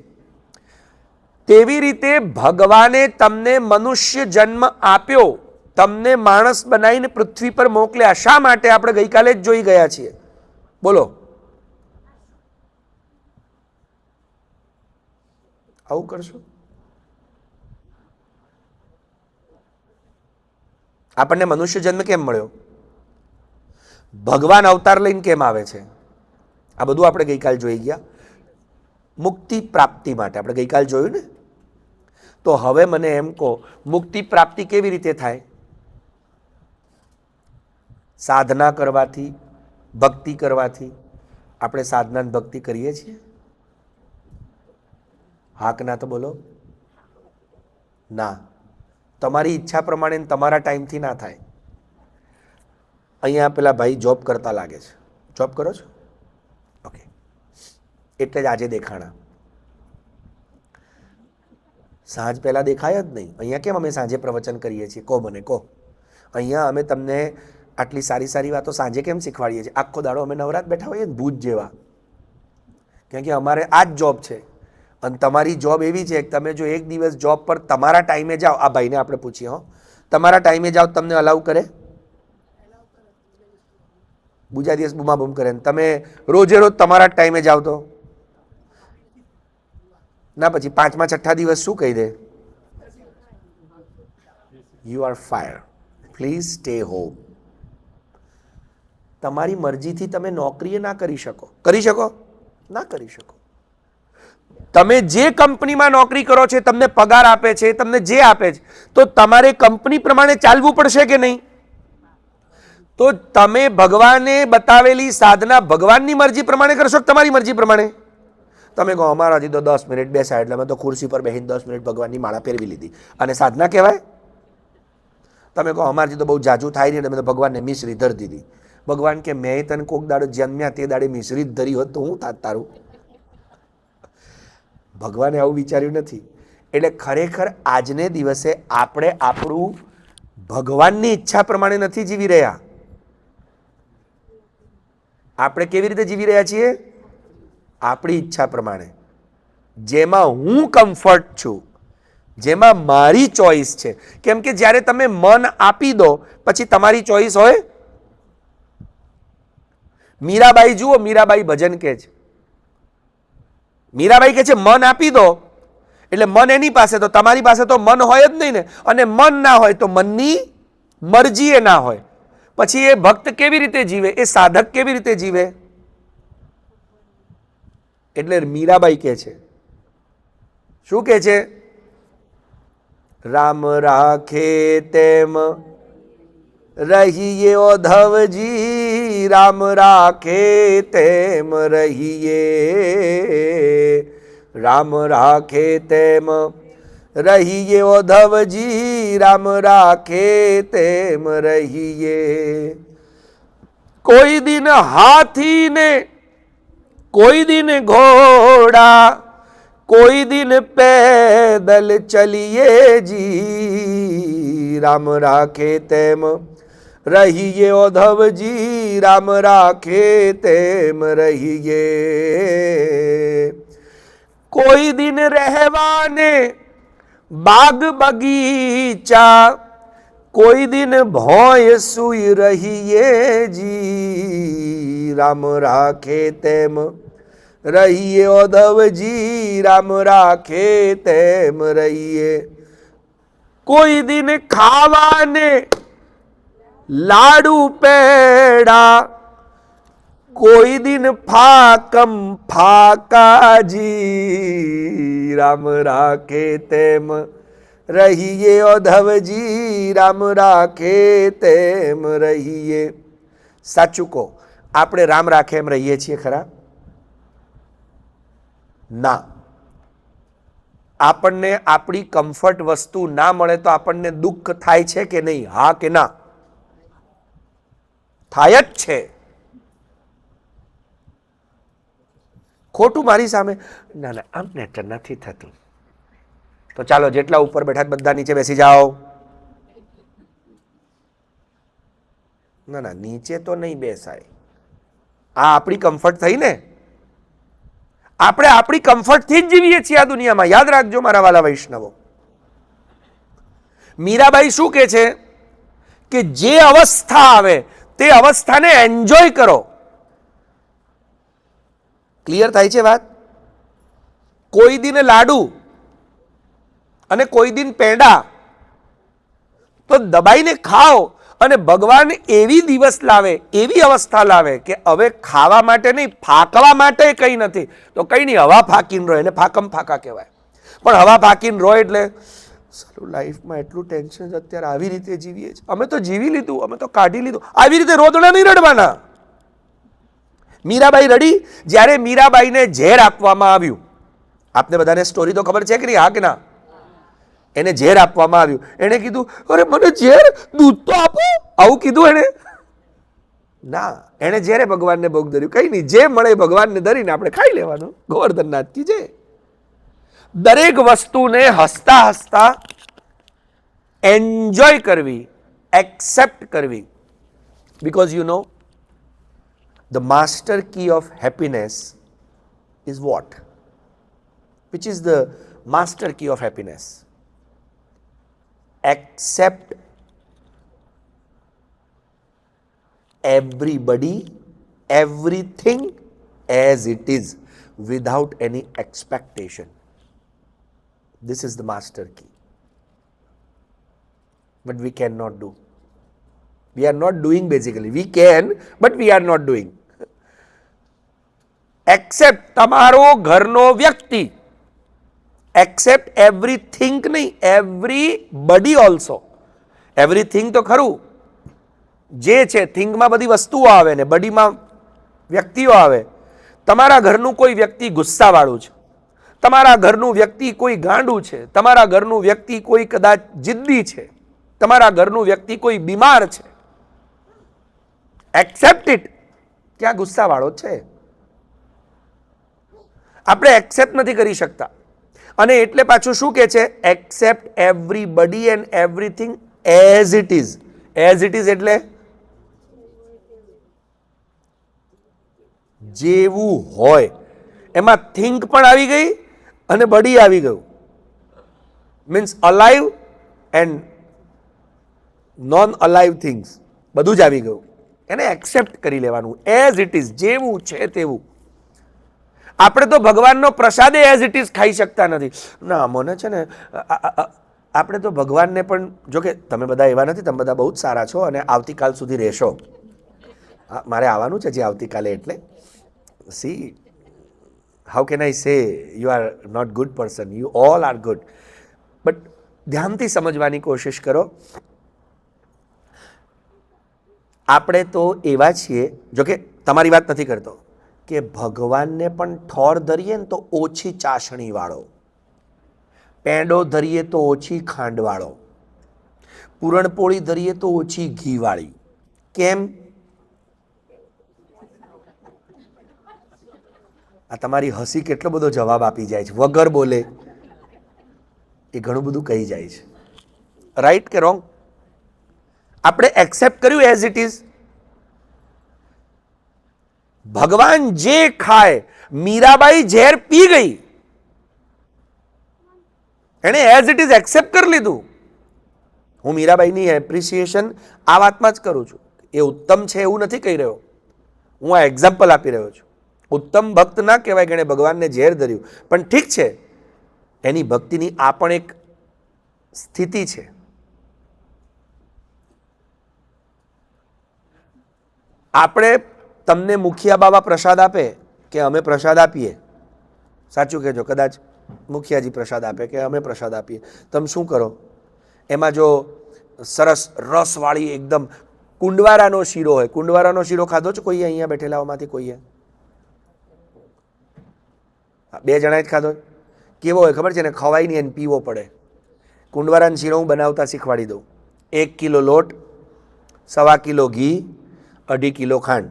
તેવી રીતે ભગવાને તમને મનુષ્ય જન્મ આપ્યો, તમને માણસ બનાવીને પૃથ્વી પર મોકલ્યા. શા માટે? આપણે ગઈકાલે જ જોઈ ગયા છીએ. બોલો. આવું કરશો? આપણને મનુષ્ય જન્મ કેમ મળ્યો? ભગવાન અવતાર લઈને કેમ આવે છે? આ બધું આપણે ગઈકાલ જોઈ ગયા. મુક્તિ પ્રાપ્તિ માટે આપણે ગઈકાલ જોયું ને. તો હવે મને એમ કહો, મુક્તિ પ્રાપ્તિ કેવી રીતે થાય? સાધના કરવાથી, ભક્તિ કરવાથી. આપણે સાધના ભક્તિ કરીએ છીએ? હા કે ના તો બોલો. ના, તમારી ઈચ્છા પ્રમાણે તમારા ટાઈમથી ના થાય. અહીંયા પેલા ભાઈ જોબ કરતા લાગે છે. જોબ કરો છો? ઓકે, એટલે જ આજે દેખાણા. સાંજ પહેલાં દેખાય જ નહીં. અહીંયા કેમ અમે સાંજે પ્રવચન કરીએ છીએ? કહો મને, કહો. અહીંયા અમે તમને આટલી સારી સારી વાતો સાંજે કેમ શીખવાડીએ છીએ? આખો દાડો અમે નવરાત બેઠા હોઈએ ને ભૂત જેવા, કેમ કે અમારે આ જ જોબ છે. અને તમારી જોબ એવી છે કે તમે જો એક દિવસ જોબ પર તમારા ટાઈમે જાઓ, આ ભાઈને આપણે પૂછીએ, હો, તમારા ટાઈમે જાઓ તમને અલાઉ કરે? બીજા દિવસ બૂમા બૂમ કરે. તમે રોજે રોજ તમારા ટાઈમે જાઓ તો ના, પછી પાંચમા છઠ્ઠા દિવસ શું કહી દે? You are fire, please stay home. તમારી મરજીથી તમે નોકરી ના કરી શકો. કરી શકો? ના કરી શકો. તમે જે કંપનીમાં નોકરી કરો છો, તમને પગાર આપે છે, તમને જે આપે છે, તો તમારે કંપની પ્રમાણે ચાલવું પડશે કે નહીં? તો તમે ભગવાને બતાવેલી સાધના ભગવાનની મરજી પ્રમાણે કરશો કે તમારી મરજી પ્રમાણે? તમે કહો અમારાથી તો 10 મિનિટ બેસાય એટલે મેં તો ખુરશી પર બેસીને 10 મિનિટ ભગવાનની માળા ફેરવી લીધી, અને સાધના કહેવાય? તમે કહો અમારાથી તો બહુ જાજુ થાય નહીં એટલે મેં તો ભગવાનને મિશ્રી ધરી દીધી. ભગવાન કે મેં તને કોક દાડો જન્મ્યા તે દાડે મિશ્રી જ ધરી હોત તો હું થાત તારું? ભગવાને આવું વિચાર્યું નથી. એટલે ખરેખર આજને દિવસે આપણે આપણું ભગવાનની ઈચ્છા પ્રમાણે નથી જીવી રહ્યા. આપણે કેવી રીતે જીવી રહ્યા છીએ? આપણી ઈચ્છા પ્રમાણે, જેમાં હું કમ્ફર્ટ છું, જેમાં મારી ચોઈસ છે. કેમ કે જ્યારે તમે મન આપી દો પછી તમારી ચોઈસ હોય? મીરાબાઈ જુઓ, મીરાબાઈ ભજન કહે છે. મીરાબાઈ કહે છે મન આપી દો, એટલે મન એની પાસે, તો તમારી પાસે તો મન હોય જ નહીં ને. અને મન ના હોય તો મનની મરજી એ ના હોય. પછી એ ભક્ત કેવી રીતે જીવે? એ સાધક કેવી રીતે જીવે? એટલે મીરાબાઈ કહે છે, શું કહે છે? રામ રાખે તેમ રહીએ ઓધવજી, રામ રાખે તેમ રહીએ, રામ રાખે તેમ રહીએ ઓધવજી, રામ રાખે તેમ રહીએ. કોઈ દિન હાથી ને કોઈ દિન ઘોડા, કોઈ દિન पैदल चलिए जी, राम राखे तेम रहिए ओधवजी, राम राखे तेम रहिए. કોઈ દિન રહેવાને બાગ બગીચા, કોઈ દિન ભોય સુઈ રહીએ જી, રામ રાખે તેમ રહીએ ઓધવજી, રામ રાખે તેમ રહીએ. કોઈ દિન ખાવાને લાડુ પેડા, કોઈ દિન ફાકમ ફાકાજી, રામ રાખે તેમ રહીએ ઓધવજી, રામ રાખે તેમ રહીએ. સાચું કહો, આપણે રામ રાખે એમ રહીએ છીએ ખરા? ના. આપણને આપણી કમ્ફર્ટ વસ્તુ ના મળે તો આપણને દુઃખ થાય છે કે નહીં? હા કે ના? થાય જ છે. ખોટું મારી સામે? ના ના, આમ નેટર નથી થતું. તો ચાલો, જેટલા ઉપર બેઠા બધા નીચે બેસી જાઓ. ના ના, નીચે તો નહીં બેસાય. આ આપણી કમ્ફર્ટ થઈ ને. આપણે આપણી કમ્ફર્ટથી જ જીવીએ છીએ આ દુનિયામાં. યાદ રાખજો મારા વાલા વૈષ્ણવો. મીરાબાઈ શું કહે છે કે જે અવસ્થા આવે તે અવસ્થાને એન્જોય કરો. ક્લિયર થાય છે વાત? કોઈ દિન લાડુ અને કોઈ દિન પેંડા તો દબાઈને ખાઓ, અને ભગવાન એવી દિવસ લાવે, એવી અવસ્થા લાવે કે હવે ખાવા માટે નહીં, ફાકવા માટે કંઈ નથી. તો કંઈ નહીં, હવા ફાકીને રહો, એને ફાકમ ફાકા કહેવાય. પણ હવા ફાકીને રહો એટલે સારું, લાઈફમાં એટલું ટેન્શન અત્યારે આવી રીતે જીવીએ છીએ. અમે તો જીવી લીધું, અમે તો કાઢી લીધું. આવી રીતે રોદડા નહીં રડવાના. મીરાબાઈ રડી જ્યારે મીરાબાઈને ઝેર આપવામાં આવ્યું. આપને બધાને સ્ટોરી તો ખબર છે કે નહીં? હા કે ના? એને ઝેર આપવામાં આવ્યું. એને કીધું, અરે મને ઝેર, દૂધ તો આપો. આવું કીધું એને? ના, એને ઝેરે ભગવાનને ભોગ ધર્યું. કઈ નહીં, જે મળે ભગવાનને ધરીને આપણે ખાઈ લેવાનું. ગોવર્ધનનાથ કી જય. દરેક વસ્તુને હસતા હસતા એન્જોય કરવી, એક્સેપ્ટ કરવી. Because you know the master key of happiness is what? Which is the master key of happiness? Accept everybody, everything as it is, without any expectation. This is the master key. But we cannot do. We are not doing basically. We can, but we are not doing. Accept તમારો ઘરનો વ્યક્તિ. Accept everything નહીં, everybody also. Everything તો ખરું, જે છે થિંગમાં બધી વસ્તુઓ આવે ને બડીમાં વ્યક્તિઓ આવે. તમારા ઘરનું કોઈ વ્યક્તિ ગુસ્સાવાળું છે, તમારા ઘરનું વ્યક્તિ કોઈ ગાંડું છે, તમારા ઘરનું વ્યક્તિ કોઈ કદાચ જિદ્દી છે, તમારા ઘરનું વ્યક્તિ કોઈ બીમાર છે. એક્સેપ્ટ ઇટ કે આ ગુસ્સાવાળો છે. આપણે એક્સેપ્ટ નથી કરી શકતા. અને એટલે પાછું શું કહે છે? Accept everybody and everything as it is. As it is એટલે જેવું હોય. એમાં થિંક પણ આવી ગઈ અને બડી આવી ગયું. Means alive and non alive things બધું જ આવી ગયું. એને એક્સેપ્ટ કરી લેવાનું એઝ ઇટ ઇઝ, જેવું છે તેવું. આપણે તો ભગવાનનો પ્રસાદ એઝ ઇટ ઇઝ ખાઈ શકતા નથી. ના, મને છે ને આપણે તો ભગવાનને પણ, જો કે તમે બધા એવા નથી, તમે બધા બહુ જ સારા છો અને આવતીકાલ સુધી રહેશો. મારે આવવાનું છે જે આવતીકાલે. એટલે C, how can I say you are not good person? You all are good. But ધ્યાનથી સમજવાની કોશિશ કરો. આપણે તો એવા છીએ, જો કે તમારી વાત નથી કરતો, કે ભગવાનને પણ ઠોર ધરીએ ને તો ઓછી ચાસણી વાળો, પેંડો ધરીએ તો ઓછી ખાંડ વાળો, પૂરણપોળી ધરીએ તો ઓછી ઘી વાળી. કેમ? આ તમારી હસી કેટલો બધો જવાબ આપી જાય છે. વગર બોલે એ ઘણું બધું કહી જાય છે. રાઈટ કે રોંગ? આપણે એક્સેપ્ટ કર્યું એઝ ઇટ ઇઝ. ભગવાન જે ખાય, મીરાબાઈ ઝેર પી ગઈ, એને એઝ ઇટ ઇઝ એક્સેપ્ટ કરી લીધું. હું મીરાબાઈની એપ્રિસિએશન આ વાતમાં જ કરું છું. એ ઉત્તમ છે એવું નથી કહી રહ્યો, હું આ એક્ઝામ્પલ આપી રહ્યો છું. ઉત્તમ ભક્ત ના કહેવાય કે એણે ભગવાનને ઝેર ધર્યું, પણ ઠીક છે, એની ભક્તિની આ પણ એક સ્થિતિ છે. આપણે તમને મુખિયા બાબા પ્રસાદ આપે કે અમે પ્રસાદ આપીએ, સાચું કહેજો, કદાચ મુખિયાજી પ્રસાદ આપે કે અમે પ્રસાદ આપીએ, તમે શું કરો? એમાં જો સરસ રસવાળી એકદમ કુંડવારાનો શીરો હોય, કુંડવારાનો શીરો ખાધો છે કોઈએ અહીંયા બેઠેલાઓમાંથી? કોઈએ? 2 જણાએ જ ખાધો. કેવો હોય ખબર છે ને? ખવાય નહીં, એને પીવો પડે. કુંડવારાનો શીરો હું બનાવતા શીખવાડી દઉં. 1 કિલો લોટ, 1.25 કિલો ઘી, 2.5 કિલો ખાંડ.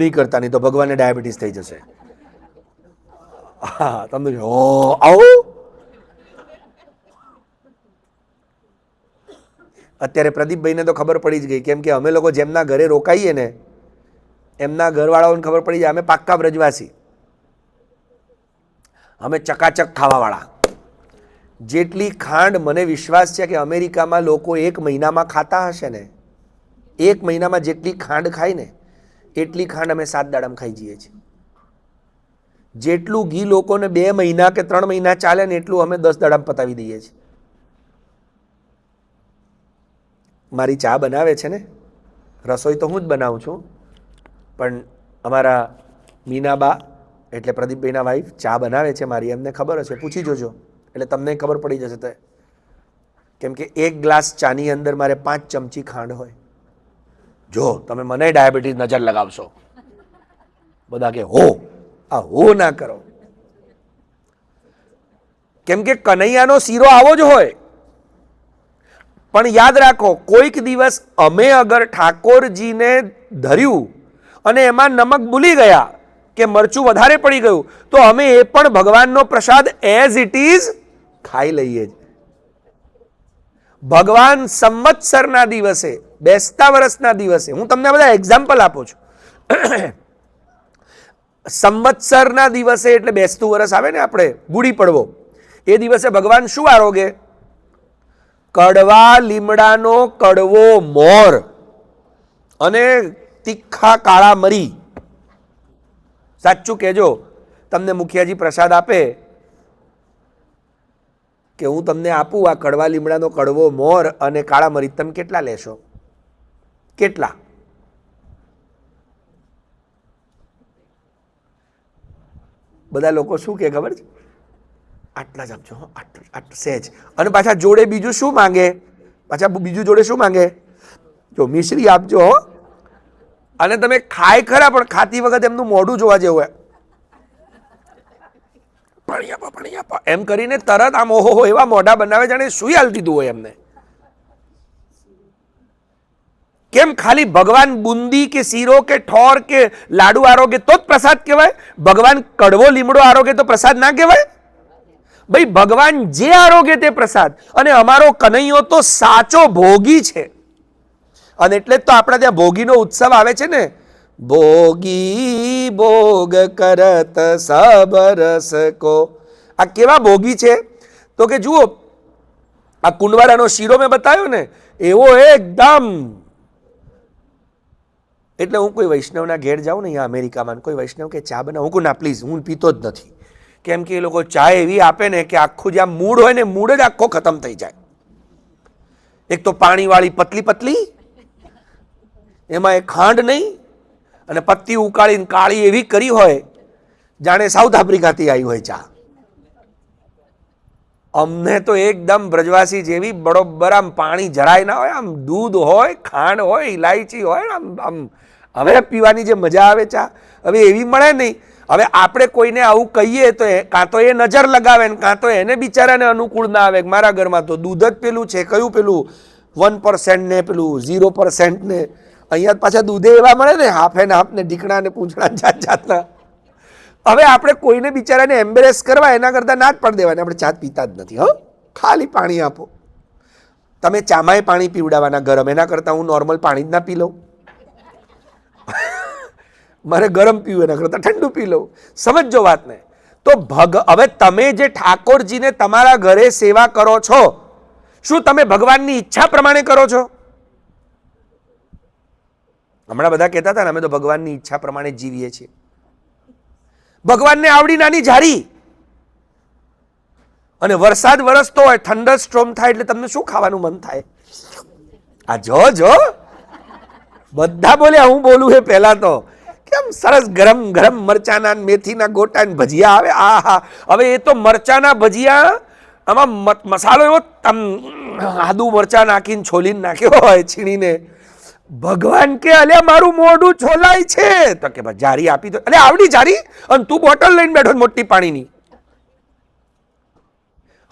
નહીં કરતા, નહીં તો ભગવાનને ડાયાબિટીસ થઈ જશે. હા, તમે આવો. અત્યારે પ્રદીપભાઈને તો ખબર પડી જ ગઈ, કેમ કે અમે લોકો જેમના ઘરે રોકાઈએ ને એમના ઘરવાળાઓને ખબર પડી જાય અમે પાક્કા બ્રજવાસી, અમે ચકાચક ખાવાવાળા. જેટલી ખાંડ મને વિશ્વાસ છે કે અમેરિકામાં લોકો 1 મહિનામાં ખાતા હશે ને, 1 મહિનામાં જેટલી ખાંડ ખાય ને એટલી ખાંડ અમે 7 દાડામાં ખાઈ જઈએ છીએ. જેટલું ઘી લોકોને 2 મહિના કે 3 મહિના ચાલે ને એટલું અમે 10 દાડામાં પતાવી દઈએ છીએ. મારી ચા બનાવે છે ને, રસોઈ તો હું જ બનાવું છું, પણ અમારા મીનાબા એટલે પ્રદીપભાઈના વાઈફ ચા બનાવે છે મારી, એમને ખબર હશે, પૂછી જોજો એટલે તમને ખબર પડી જશે. તો કેમ કે 1 ગ્લાસ ચાની અંદર મારે 5 ચમચી ખાંડ હોય. જો તમે મને ડાયાબિટીસ નજર લગાવશો, બધા કે હો, આ હો ના કરો, કેમ કે કનૈયાનો શીરો આવો જ હોય. પણ યાદ રાખો, કોઈક દિવસ અમે અગર ઠાકોરજીને ધર્યું અને એમાં નમક ભૂલી ગયા કે મરચું વધારે પડી ગયું, તો અમે એ પણ ભગવાનનો પ્રસાદ એઝ ઇટ ઇઝ ખાઈ લઈએ જ. ભગવાન સંવત્સરના દિવસે, બેસતા વર્ષના દિવસે, હું તમને બધા એક્ઝામ્પલ આપું છું. સંવત્સરના દિવસે એટલે બેસતું વર્ષ આવે ને, આપણે ગુડી પડવો, એ દિવસે ભગવાન શું આરોગે? કડવા લીમડાનો કડવો મોર અને તીખા કાળા મરી. સાચું કહેજો, તમને મુખિયાજી પ્રસાદ આપે કે હું તમને આપું આ કડવા લીમડાનો કડવો મોર અને કાળા મરી, તમે કેટલા લેશો? કેટલા? બધા લોકો શું કે ખબર છે? આટલા જ આપજો, આટલું સહેજ. અને પાછા જોડે બીજું શું માંગે? પાછા બીજું જોડે શું માંગે? જો મિશ્રી આપજો. અને તમે ખાય ખરા, પણ ખાતી વખત એમનું મોઢું જોવા જેવું હોય, પાણી આપો, પાણી આપો એમ કરીને તરત આમ ઓહો એવા મોઢા બનાવે જાણે સુઈ હાલ દીધું હોય એમને. કેમ? ખાલી ભગવાન બુંદી કે શીરો કે ઠોર કે લાડુ આરોગે તો જ પ્રસાદ કહેવાય? ભગવાન કડવો લીમડો આરોગે તો પ્રસાદ ના કહેવાય? ભાઈ, ભગવાન જે આરોગે તે પ્રસાદ. અને અમારો કનૈયો તો સાચો ભોગી છે, અને એટલે જ તો આપણા ત્યાં ભોગીનો ઉત્સવ આવે છે ને. ભોગી ભોગ કરત સબ રસ કો. આ કેવા ભોગી છે? તો કે જુઓ, આ કુંડવારાનો શીરો મેં બતાવ્યો ને, એવો એકદમ. એટલે હું કોઈ વૈષ્ણવના ઘેર જાઉં ને અહીંયા અમેરિકામાં, કોઈ વૈષ્ણવ કે ચા બનાવ, હું કહું ના પ્લીઝ, હું પીતો જ નથી. કેમ કે એ લોકો ચા એવી આપે ને કે આખું જ્યાં મૂડ હોય ને, મૂડ જ આખો ખતમ થઈ જાય. એક તો પાણીવાળી પતલી પતલી, એમાં એ ખાંડ નહીં, અને પત્તી ઉકાળીને કાળી એવી કરી હોય જાણે સાઉથ આફ્રિકાથી આવી હોય ચા. અમને તો એકદમ બ્રજવાસી જેવી બરોબર આમ પાણી જરાય ના હોય, આમ દૂધ હોય, ખાંડ હોય, ઇલાયચી હોય, આમ હવે પીવાની જે મજા આવે ચા, હવે એવી મળે નહીં. હવે આપણે કોઈને આવું કહીએ તો કાં તો એ નજર લગાવે ને કાં તો એને બિચારાને અનુકૂળ ના આવે. મારા ઘરમાં તો દૂધ જ પેલું છે, કયું પેલું 1% ને પેલું 0% ને. અહીંયા પાછા દૂધે એવા મળે ને, હાફ એન્ડ હાફ ને ઢીકણા ને પૂંછડા જાત જાતના. હવે આપણે કોઈને બિચારાને એમ્બેરેસ કરવા એના કરતાં ના જ પડી દેવાને. આપણે ચા પીતા જ નથી. હા, ખાલી પાણી આપો. તમે ચામાંય પાણી પીવડાવવાના ગરમ, એના કરતાં હું નોર્મલ પાણી જ ના પી લઉં. મારે ગરમ પીવું એના કરતાં ઠંડુ પી લઉં. સમજો વાતને. તો હવે તમે જે ઠાકોરજીને તમારા ઘરે સેવા કરો છો, શું તમે ભગવાનની ઈચ્છા પ્રમાણે કરો છો? હમણાં બધા કહેતા હતા ને અમે તો ભગવાનની ઈચ્છા પ્રમાણે જીવીએ છીએ. ભગવાનને આવડી નાની ઝારી અને વરસાદ વરસતો હોય, થંડર સ્ટ્રોમ થાય એટલે તમને શું ખાવાનું મન થાય? આ જો બધા બોલ્યા, હું બોલું એ પહેલા તો કેમ સરસ ગરમ ગરમ મરચાના મેથીના ગોટા ને ભજીયા આવે. આહા, હવે એ તો મરચાના ભજીયા, આમાં મસાલો એવો આદુ મરચા નાખીને છોલીને નાખ્યો હોય છીણીને. ભગવાન કે અલ્યા મારું મોઢું છોલાય છે, તો કે જારી આપી દો. અલ્યા આવડી જારી અને તું બોટલ લઈને બેઠો મોટી પાણીની.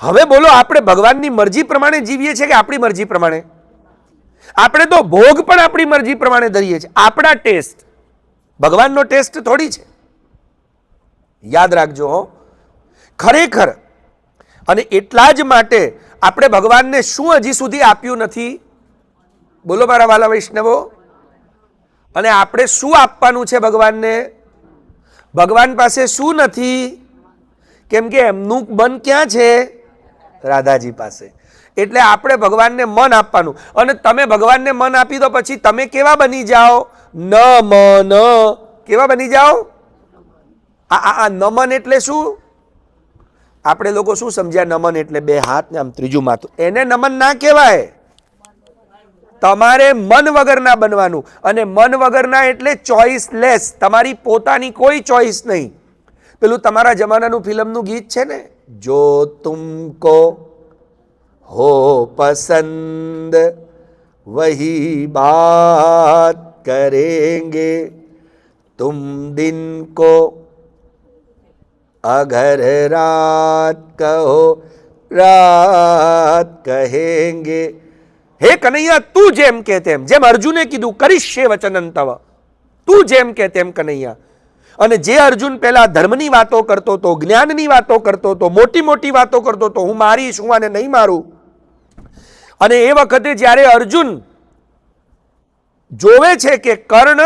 હવે બોલો, આપણે ભગવાનની મરજી પ્રમાણે જીવીએ છીએ કે આપણી મરજી પ્રમાણે? આપણે તો ભોગ પણ આપણી મરજી પ્રમાણે ધરીએ છીએ, આપણા ટેસ્ટ. ભગવાનનો ટેસ્ટ થોડી છે. યાદ રાખજો હો, ખરેખર. અને એટલા જ માટે આપણે ભગવાનને શું હજી સુધી આપ્યું નથી? બોલો મારા વાલા વૈષ્ણવો. અને આપણે શું આપવાનું છે ભગવાનને? ભગવાન પાસે શું નથી? કેમ કે એમનું મન ક્યાં છે? રાધાજી પાસે. એટલે આપણે ભગવાનને મન આપવાનું. અને તમે ભગવાનને મન આપી દો પછી તમે કેવા બની જાઓ? નમન. કેવા બની જાઓ? આ નમન એટલે શું? આપણે લોકો શું સમજ્યા નમન એટલે? બે હાથ ને આમ ત્રીજું માથું. એને નમન ના કહેવાય. તમારે મન વગરના બનવાનું. અને મન વગરના એટલે ચોઇસલેસ, તમારી પોતાની કોઈ ચોઇસ નહીં. પેલું તમારા જમાનાનું ફિલ્મનું ગીત છે ને, જો તુમકો હો પસંદ વહી બાત કરેંગે, તુમ દિન को अगर रात कहो रात कहेंगे. હે કનૈયા, તું જેમ કે તેમ, જેમ અર્જુને કીધું કરીશ્યે વચનં તવ, તું જેમ કે તેમ કનૈયા. અને જે અર્જુન પહેલા ધર્મની વાતો કરતો હતો, જ્ઞાનની વાતો કરતો હતો, મોટી મોટી વાતો કરતો હતો, હું મારીશ, હું આને નહીં મારું. અને એ વખતે જ્યારે અર્જુન જોવે છે કે કર્ણ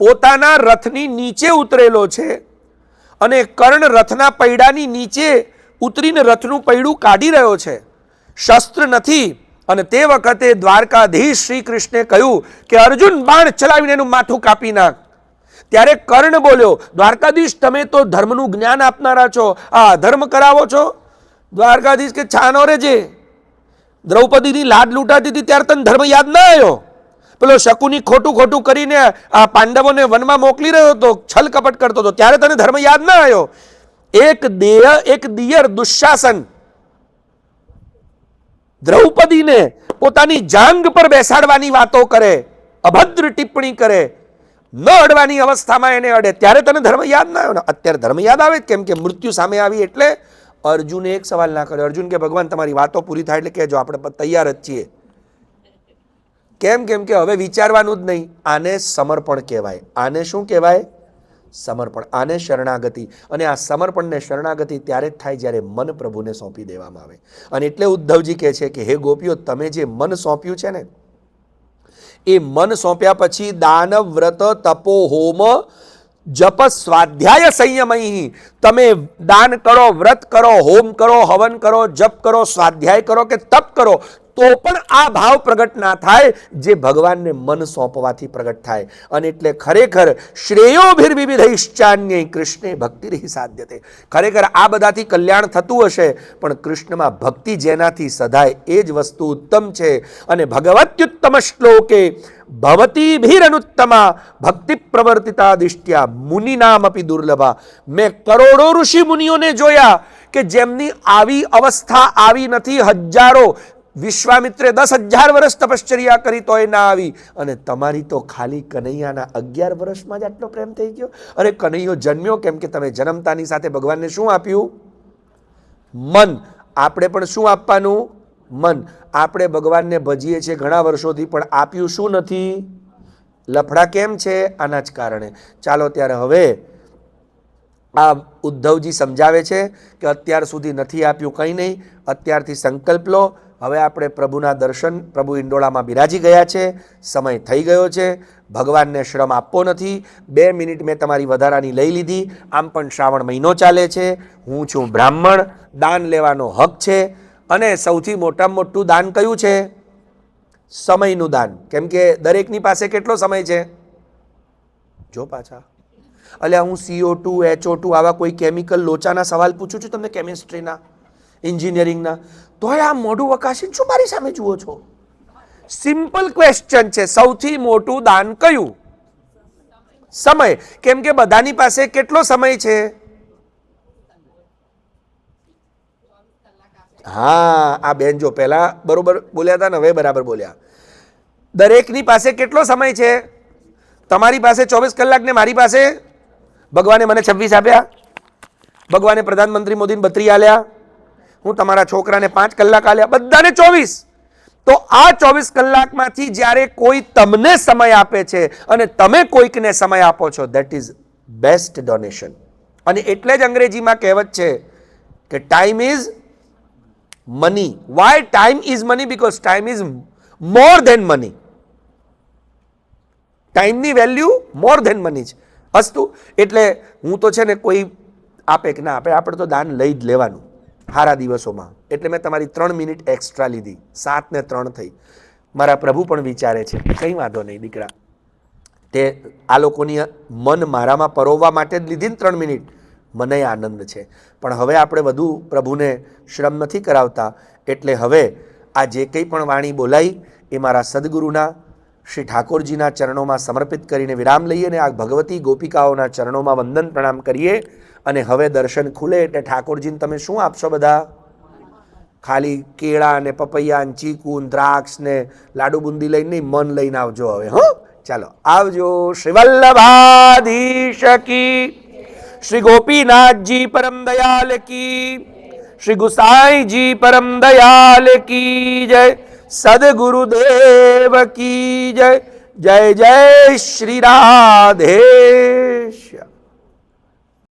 પોતાના રથની નીચે ઉતરેલો છે અને કર્ણ રથના પૈડાની નીચે ઉતરીને રથનું પૈડું કાઢી રહ્યો છે, શસ્ત્ર નથી. અને તે વખતે દ્વારકાધીશ શ્રી કૃષ્ણે કહ્યું કે અર્જુન બાણ ચલાવીને એનું માથું કાપી નાખ. ત્યારે કર્ણ બોલ્યો, દ્વારકાધીશ તમે તો ધર્મનું જ્ઞાન આપનારા છો, આ ધર્મ કરાવો છો? દ્વારકાધીશ કે છાનો રે, જે દ્રૌપદીની લાડ લૂંટાતી હતી ત્યારે તને ધર્મ યાદ ના આવ્યો? પેલો શકુની ખોટું ખોટું કરીને આ પાંડવોને વનમાં મોકલી રહ્યો હતો, છલ કપટ કરતો હતો, ત્યારે તને ધર્મ યાદ ના આવ્યો? એક દિયર દુશાસન દ્રૌપદીને પોતાની જાંગ પર બેસાડવાની વાતો કરે, અભદ્ર ટિપ્પણી કરે, ન અડવાની અવસ્થામાં એને અડે, ત્યારે તને ધર્મ યાદ ના આવ્યો ને? અત્યારે ધર્મ યાદ આવે કેમ કે મૃત્યુ સામે આવી. એટલે અર્જુને એક સવાલ ના કર્યો. અર્જુન કે ભગવાન તમારી વાતો પૂરી થાય એટલે કહેજો, આપણે તૈયાર જ છીએ. કેમ? કેમ કે હવે વિચારવાનું જ નહીં. આને સમર્પણ કહેવાય. આને શું કહેવાય? સમર્પણ. આને શરણાગતિ. અને આ સમર્પણ ને શરણાગતિ ત્યારે જ થાય જ્યારે મન પ્રભુને સોંપી દેવામાં આવે. અને એટલે ઉદ્ધવજી કહે છે કે હે ગોપીઓ, તમે જે મન સોંપ્યું છે ને, એ મન સોંપ્યા પછી દાન, વ્રત, તપો, હોમ, જપ, સ્વાધ્યાય, સંયમઈ, તમે દાન કરો, વ્રત કરો, હોમ કરો, હવન કરો, જપ કરો, સ્વાધ્યાય કરો કે તપ કરો, તો પણ આ ભાવ પ્રગટ ના થાય જે ભગવાનને મન સોંપવાથી પ્રગટ થાય. અને એટલે ખરેખર શ્રેયોભિર્વિવિધૈશ્ચાન્યૈ કૃષ્ણે ભક્તિર્હિ સાધ્યતે. ખરેખર આ બધાથી કલ્યાણ થતું હશે, પણ કૃષ્ણમાં ભક્તિ જેનાથી સધાય એ જ વસ્તુ ઉત્તમ છે. અને ભગવત્યુત્તમ શ્લોકે ભવતીભિરનુત્તમા ભક્તિ પ્રવર્તિતા દિષ્ટ્યા મુનિનામપી દુર્લભા. મેં કરોડો ઋષિ મુનિઓને જોયા કે જેમની આવી અવસ્થા આવી નથી. હજારો, વિશ્વામિત્રે 10,000 વર્ષ તપશ્ચર્યા કરી તોય ના આવી. અને તમારી તો ખાલી કનૈયાના 11 વર્ષમાં જ આટલો પ્રેમ થઈ ગયો. અરે કનૈયો જન્મ્યો કેમ કે તમે જન્મતાની સાથે ભગવાનને શું આપ્યું? મન. આપણે પણ શું આપવાનું? મન. આપણે ભગવાનને ભજીએ છીએ ઘણા વર્ષોથી, પણ આપ્યું શું નથી? લફડા કેમ છે? આના જ કારણે. ચાલો ત્યારે હવે આ ઉદ્ધવજી સમજાવે છે કે અત્યાર સુધી નથી આપ્યું, કંઈ નહીં, અત્યારથી સંકલ્પ લો. હવે આપણે પ્રભુના દર્શન, પ્રભુ ઇંડોળામાં બિરાજી ગયા છે, સમય થઈ ગયો છે, ભગવાનને શ્રમ આપવો નથી. 2 મિનિટ મેં તમારી વધારાની લઈ લીધી. આમ પણ શ્રાવણ મહિનો ચાલે છે, હું છું બ્રાહ્મણ, દાન લેવાનો હક છે. અને સૌથી મોટામાં મોટું દાન કયું છે? સમયનું દાન. કેમ કે દરેકની પાસે કેટલો સમય છે? જો પાછા અલ્યા હું CO2 HO2 આવા કોઈ કેમિકલ લોચાના સવાલ પૂછું છું તમને, કેમિસ્ટ્રીના, એન્જિનિયરિંગના, તોય આ મોઢું વકાશી શું મારી સામે જુઓ છો? સિમ્પલ ક્વેશ્ચન છે. સૌથી મોટું દાન કયું? સમય. કેમ કે બધાની પાસે કેટલો સમય છે? હા, આ બેન જો પહેલા બરોબર બોલ્યા હતા ને હવે બરાબર બોલ્યા. દરેકની પાસે કેટલો સમય છે? તમારી પાસે 24 કલાક ને મારી પાસે, ભગવાને મને 26 આપ્યા, ભગવાને પ્રધાનમંત્રી મોદીને 32 આલ્યા, હું તમારા છોકરાને 5 કલાક આલ્યા, બધાને 24. તો આ 24 કલાકમાંથી જ્યારે કોઈ તમને સમય આપે છે અને તમે કોઈકને સમય આપો છો, ધેટ ઇઝ બેસ્ટ ડોનેશન. અને એટલે જ અંગ્રેજીમાં કહેવત છે કે time is money. Why time is money? Because time is more than money. ટાઈમની વેલ્યુ મોર ધેન મની છે. અસ્તુ. એટલે હું તો છે ને કોઈ આપે કે ના આપે, આપણે તો દાન લઈ જ લેવાનું સારા દિવસોમાં. એટલે મેં તમારી 3 મિનિટ એક્સ્ટ્રા લીધી, 7 ને 3 થઈ. મારા પ્રભુ પણ વિચારે છે કંઈ વાંધો નહીં દીકરા, તે આ લોકોની મન મારામાં પરોવવા માટે જ લીધી ને 3 મિનિટ, મને આનંદ છે. પણ હવે આપણે વધુ પ્રભુને શ્રમ નથી કરાવતા. એટલે હવે આ જે કંઈ પણ વાણી બોલાઈ એ મારા સદગુરુના શ્રી ઠાકોરજીના ચરણોમાં સમર્પિત કરીને વિરામ લઈએ અને આ ભગવતી ગોપિકાઓના ચરણોમાં વંદન પ્રણામ કરીએ. અને હવે દર્શન ખુલે એટલે ઠાકોરજીને તમે શું આપશો? બધા ખાલી કેળા ને પપૈયા ને ચીકુ ને દ્રાક્ષ ને લાડુ બુંદી લઈને નહીં, મન લઈને આવજો હવે. હો, ચાલો આવજો. શ્રી વલ્લભાધીશ કી, શ્રી ગોપીનાથજી પરમ દયાલ કી, શ્રી ગુસાઈજી પરમ દયાલ કી જય, સદગુરુદેવ કી જય. જય જય શ્રી રાધેશ.